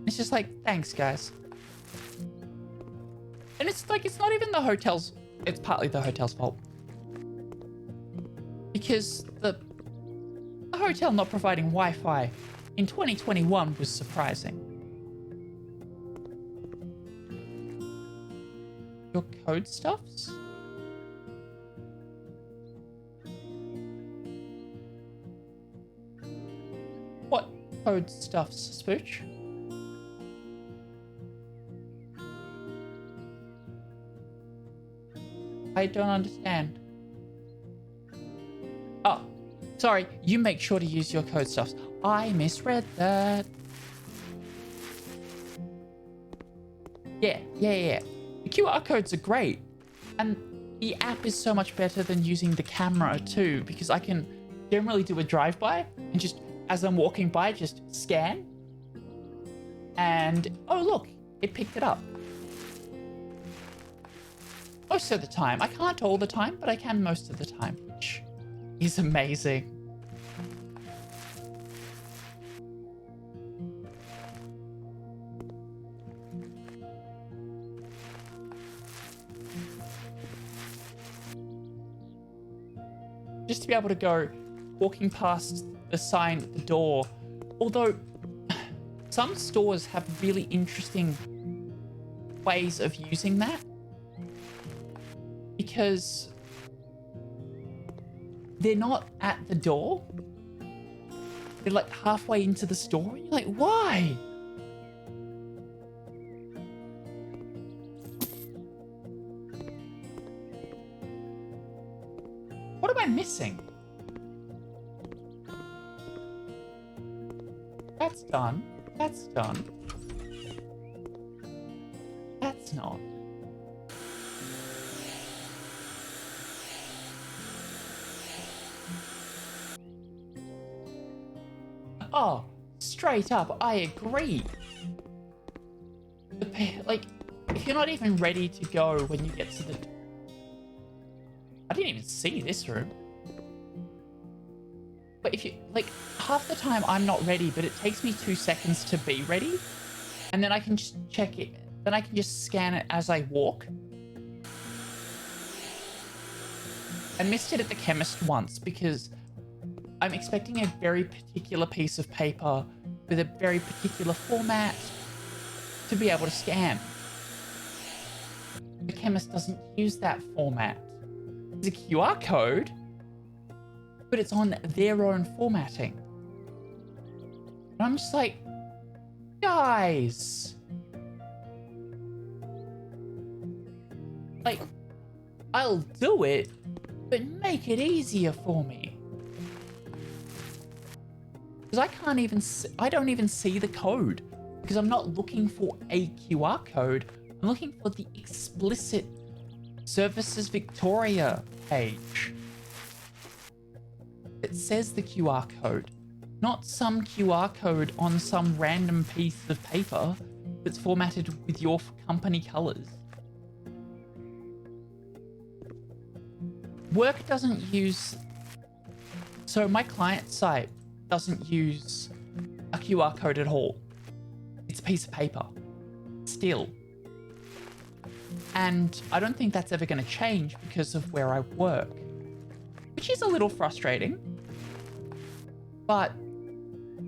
It's just like, thanks guys. And it's like, it's not even the hotel's, it's partly the hotel's fault. Because the hotel not providing Wi-Fi in 2021 was surprising. Your code stuffs? What code stuffs, Spooch? I don't understand. Oh, sorry. You make sure to use your code stuffs. I misread that. Yeah. The QR codes are great. And the app is so much better than using the camera too, because I can generally do a drive-by and just, as I'm walking by, just scan. And, oh look, it picked it up. Most of the time. I can't all the time, but I can most of the time, which is amazing. Just to be able to go walking past the sign at the door. Although some stores have really interesting ways of using that. Because they're not at the door. They're like halfway into the store. You're like, why? What am I missing? That's done. That's done. That's not. Oh, straight up, I agree. Like, if you're not even ready to go when you get to the... I didn't even see this room. But if you, like, half the time I'm not ready, but it takes me 2 seconds to be ready. And then I can just check it. Then I can just scan it as I walk. I missed it at the chemist once because I'm expecting a very particular piece of paper with a very particular format to be able to scan. The chemist doesn't use that format. It's a QR code, but it's on their own formatting. And I'm just like, guys, like, I'll do it, but make it easier for me. Because I can't even see, I don't even see the code because I'm not looking for a QR code. I'm looking for the explicit Services Victoria page. It says the QR code, not some QR code on some random piece of paper that's formatted with your company colors. Work doesn't use... So my client site doesn't use a QR code at all. It's a piece of paper. Still. And I don't think that's ever going to change because of where I work. Which is a little frustrating. But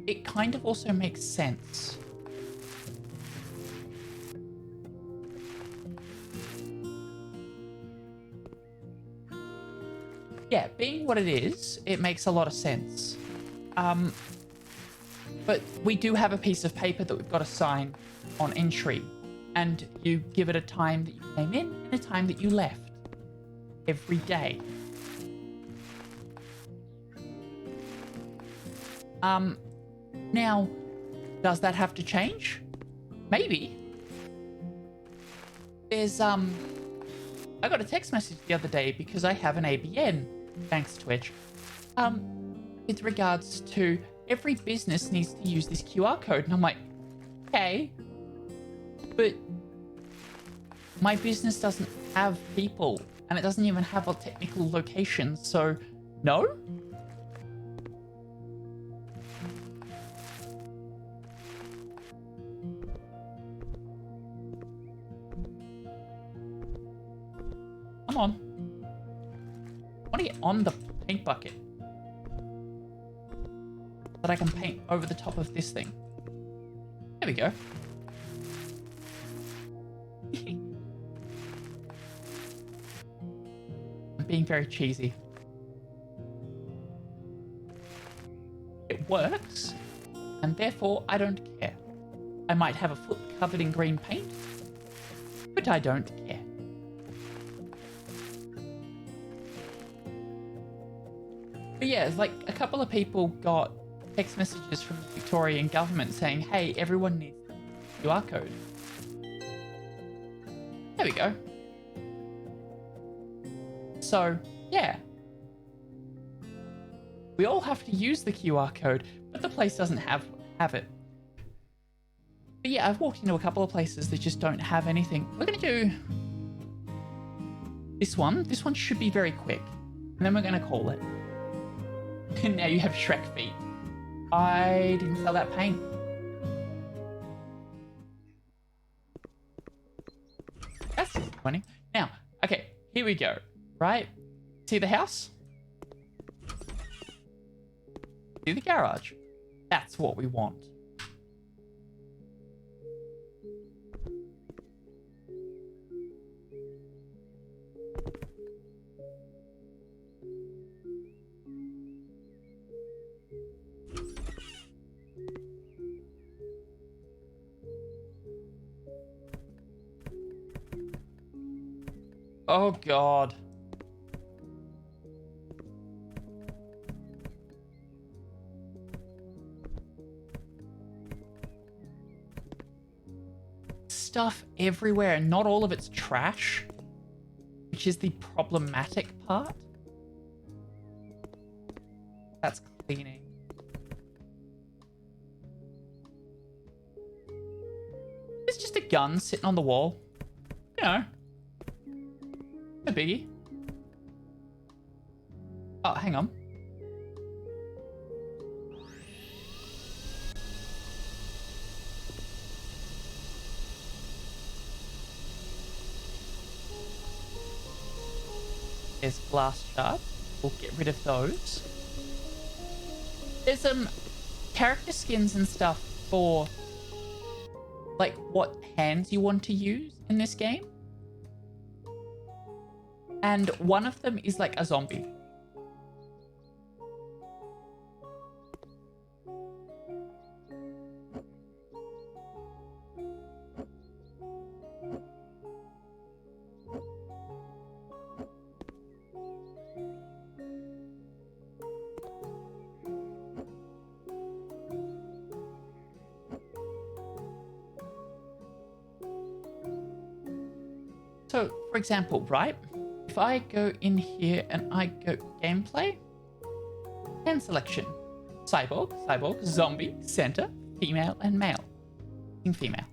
it kind of also makes sense. Yeah, being what it is, it makes a lot of sense. But we do have a piece of paper that we've got to sign on entry. And you give it a time that you came in and a time that you left. Every day. Now, does that have to change? Maybe. There's, I got a text message the other day because I have an ABN, thanks Twitch, with regards to every business needs to use this QR code. And I'm like, okay, but my business doesn't have people and it doesn't even have a technical location, so no? Come on. I want to get on the paint bucket. So that I can paint over the top of this thing. There we go. I'm being very cheesy. It works, and therefore I don't care. I might have a foot covered in green paint, but I don't care. But yeah, like a couple of people got text messages from the Victorian government saying, hey, everyone needs a QR code. There we go. So, yeah. We all have to use the QR code, but the place doesn't have it. But yeah, I've walked into a couple of places that just don't have anything. We're going to do this one. This one should be very quick. And then we're going to call it. And now you have Shrek feet. I didn't sell that paint. That's disappointing. Now, okay, here we go. Right? See the house? See the garage? That's what we want. Oh God. Stuff everywhere, and not all of it's trash, which is the problematic part. That's cleaning. It's just a gun sitting on the wall. You know. No biggie. Oh, hang on. There's glass shards. We'll get rid of those. There's some character skins and stuff for like what hands you want to use in this game. And one of them is like a zombie. So, for example, right? If I go in here and I go gameplay, hand selection, cyborg, zombie, center, female, and male. Female.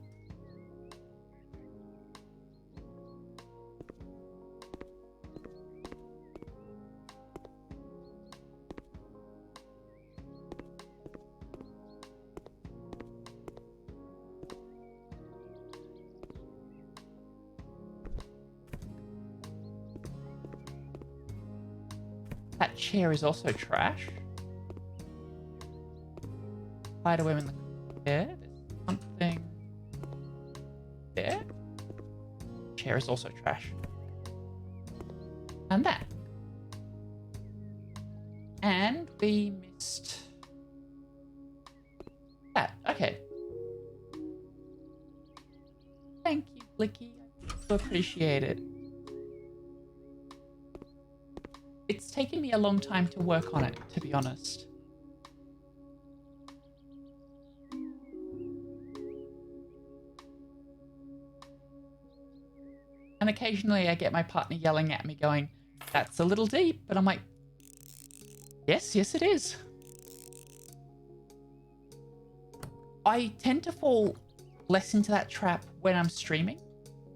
That chair is also trash. Spider web in the there. There's something there. Chair is also trash. And that. And we missed that. Okay. Thank you, Blicky. I appreciate it. It's taken me a long time to work on it, to be honest. And occasionally I get my partner yelling at me going, that's a little deep. But I'm like, yes, it is. I tend to fall less into that trap when I'm streaming.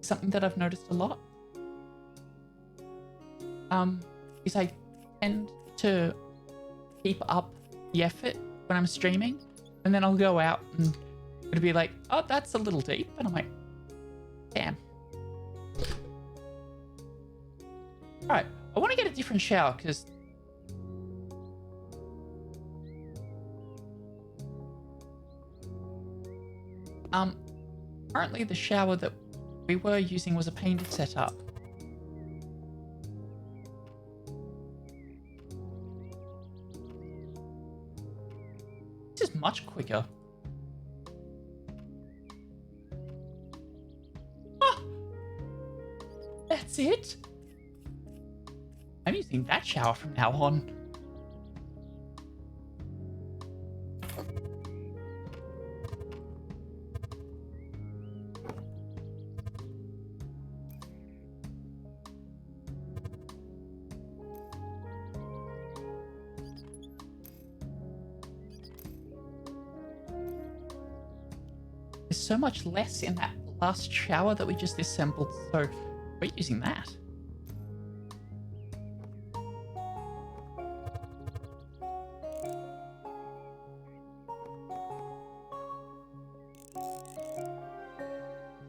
Something that I've noticed a lot. Is I tend to keep up the effort when I'm streaming, and then I'll go out and it'll be like, oh, that's a little deep. And I'm like, damn. All right, I want to get a different shower because currently the shower that we were using was a painted setup. This is much quicker. Ah, that's it. I'm using that shower from now on. There's so much less in that last shower that we just assembled, so we're using that.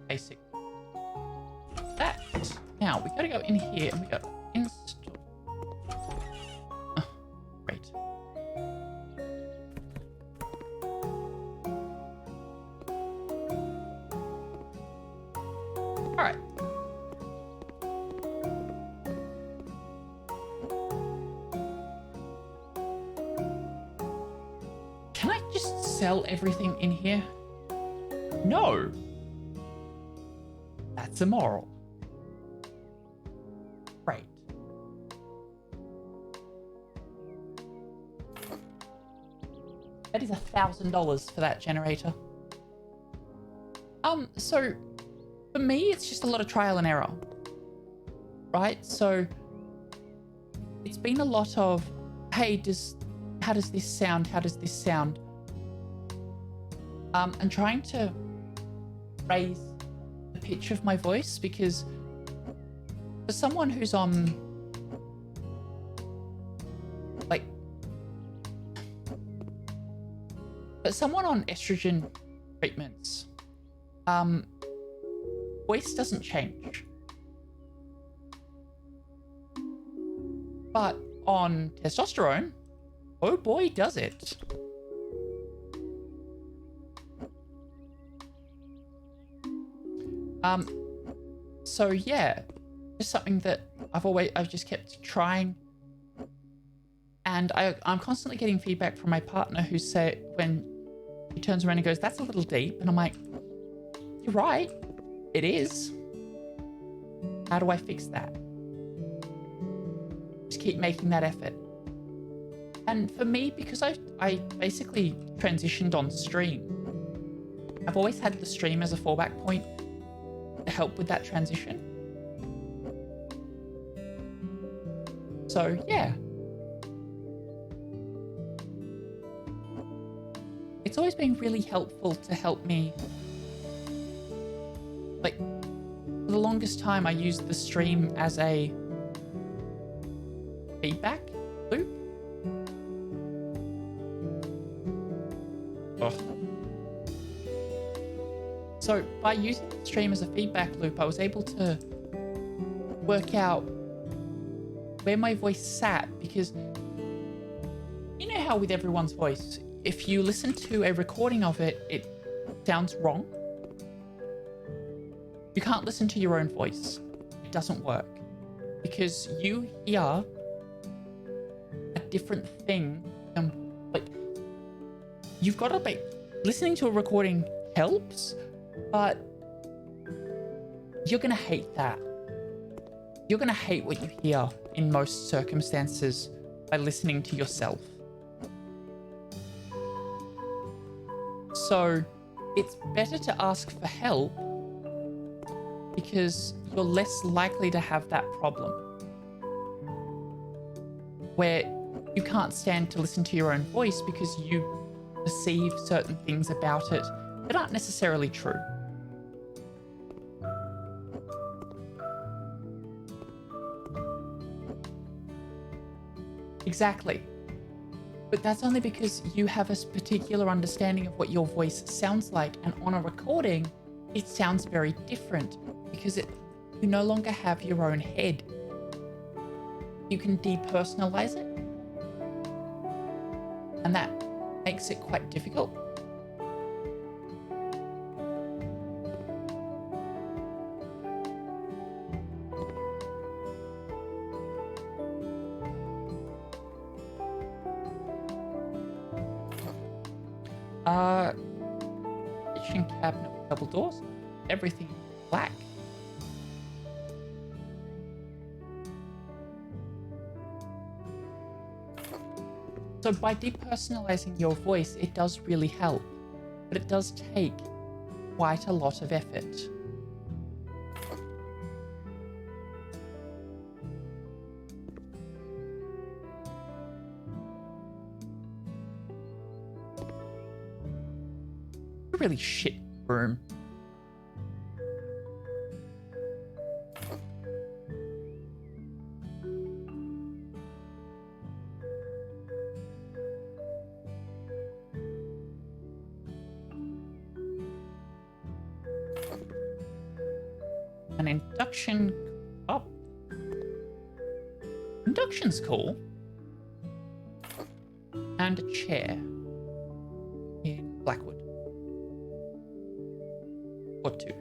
Basic. That. Now, we gotta go in here and we gotta install. Oh, great. Alright. Can I just sell everything in here? No. That's immoral. Right. That is $1,000 for that generator. So for me, it's just a lot of trial and error, right? So it's been a lot of, hey, how does this sound? How does this sound? And trying to raise the pitch of my voice, because for someone who's on like, but someone on estrogen treatments, voice doesn't change. But on testosterone, oh boy, does it. So yeah, just something that I've just kept trying. And I'm constantly getting feedback from my partner who say, when he turns around and goes, "That's a little deep." And I'm like, "You're right. It is. How do I fix that?" Just keep making that effort. And for me, because I basically transitioned on stream, I've always had the stream as a fallback point to help with that transition. So yeah. It's always been really helpful to help me. Like, for the longest time I used the stream as a feedback loop. Ugh. So by using the stream as a feedback loop, I was able to work out where my voice sat, because you know how with everyone's voice, if you listen to a recording of it, it sounds wrong. You can't listen to your own voice. It doesn't work because you hear a different thing. Like, you've got to be listening to a recording helps, but you're going to hate that. You're going to hate what you hear in most circumstances by listening to yourself. So it's better to ask for help because you're less likely to have that problem where you can't stand to listen to your own voice because you perceive certain things about it that aren't necessarily true. Exactly. But that's only because you have a particular understanding of what your voice sounds like, and on a recording, it sounds very different because you no longer have your own head. You can depersonalize it, and that makes it quite difficult. Kitchen cabinet with double doors, everything black. So by depersonalizing your voice, it does really help, but it does take quite a lot of effort. A really shit room. An induction. Oh. Induction's cool. And a chair in Blackwood. Or two.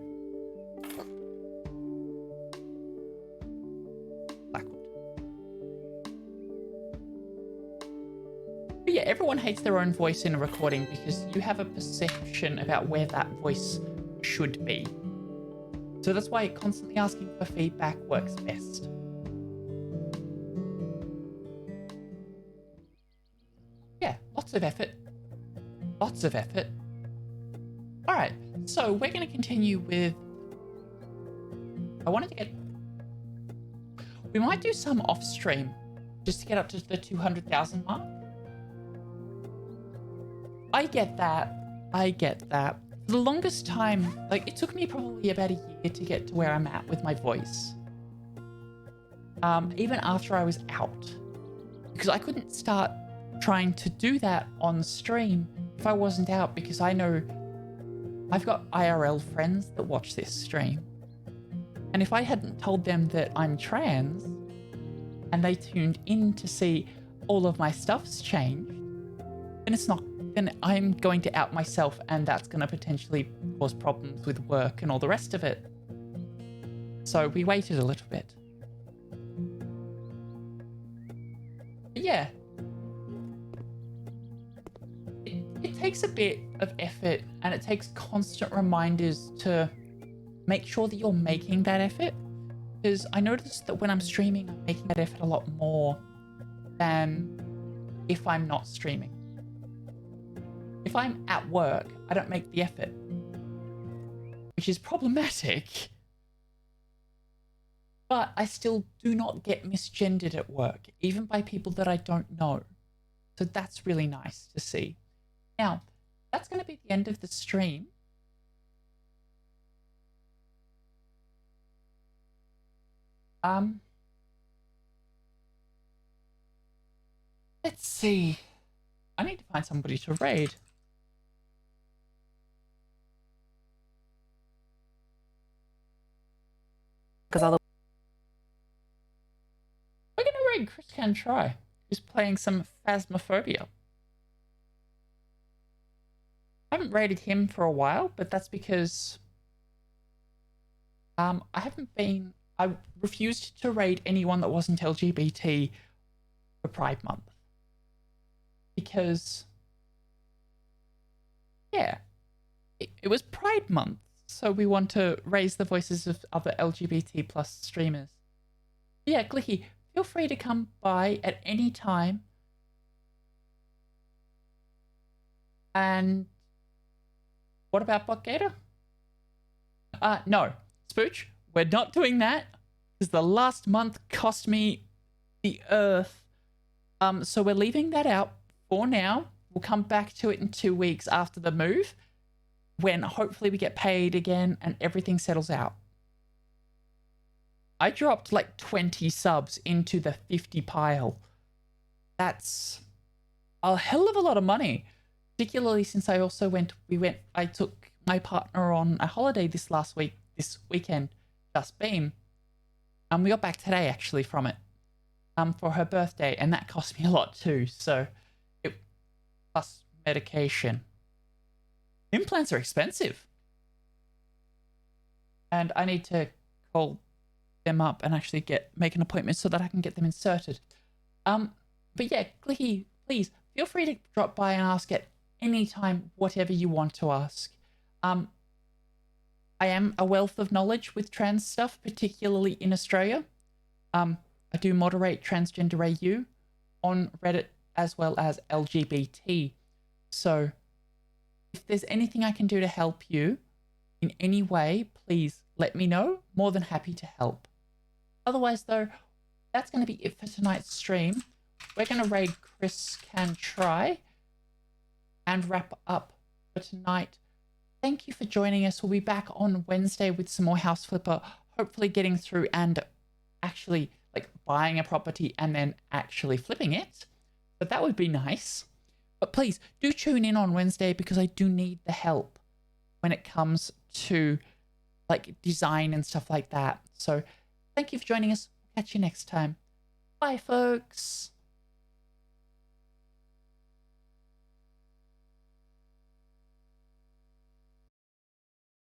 Blackwood. But yeah, everyone hates their own voice in a recording because you have a perception about where that voice should be. So that's why constantly asking for feedback works best. Yeah, lots of effort. Lots of effort. All right, so we're going to continue with... I wanted to get... We might do some off-stream just to get up to the 200,000 mark. I get that. I get that. For the longest time, like, it took me probably about a year to get to where I'm at with my voice. Even after I was out. Because I couldn't start trying to do that on stream if I wasn't out, because I know I've got IRL friends that watch this stream. And if I hadn't told them that I'm trans and they tuned in to see all of my stuff's changed, then I'm going to out myself, and that's going to potentially cause problems with work and all the rest of it. So we waited a little bit. But yeah. It takes a bit of effort, and it takes constant reminders to make sure that you're making that effort. Because I noticed that when I'm streaming, I'm making that effort a lot more than if I'm not streaming. If I'm at work, I don't make the effort, which is problematic. But I still do not get misgendered at work, even by people that I don't know. So that's really nice to see. Now, that's going to be the end of the stream. Let's see. I need to find somebody to raid. We're going to raid Chris Can Try, who's playing some Phasmophobia. I haven't raided him for a while, but that's because I refused to raid anyone that wasn't LGBT for Pride Month. Because, yeah, it was Pride Month, so we want to raise the voices of other LGBT plus streamers. Yeah, Glicky, feel free to come by at any time. And what about Botgator? No, Spooch, we're not doing that because the last month cost me the earth. So we're leaving that out for now. We'll come back to it in 2 weeks after the move, when hopefully we get paid again and everything settles out. I dropped like 20 subs into the 50 pile. That's a hell of a lot of money, particularly since I took my partner on a holiday this weekend, just been. We got back today actually from it, for her birthday, and that cost me a lot too. So, plus medication. Implants are expensive, and I need to call them up and actually make an appointment so that I can get them inserted. But yeah, Glicky, please feel free to drop by and ask at any time whatever you want to ask. I am a wealth of knowledge with trans stuff, particularly in Australia. I do moderate Transgender AU on Reddit as well as LGBT. So if there's anything I can do to help you in any way, please let me know. More than happy to help. Otherwise, though, that's going to be it for tonight's stream. We're going to raid Chris Can Try and wrap up for tonight. Thank you for joining us. We'll be back on Wednesday with some more House Flipper, hopefully getting through and actually like buying a property and then actually flipping it. But that would be nice. But please do tune in on Wednesday because I do need the help when it comes to like design and stuff like that. So thank you for joining us. Catch you next time. Bye, folks.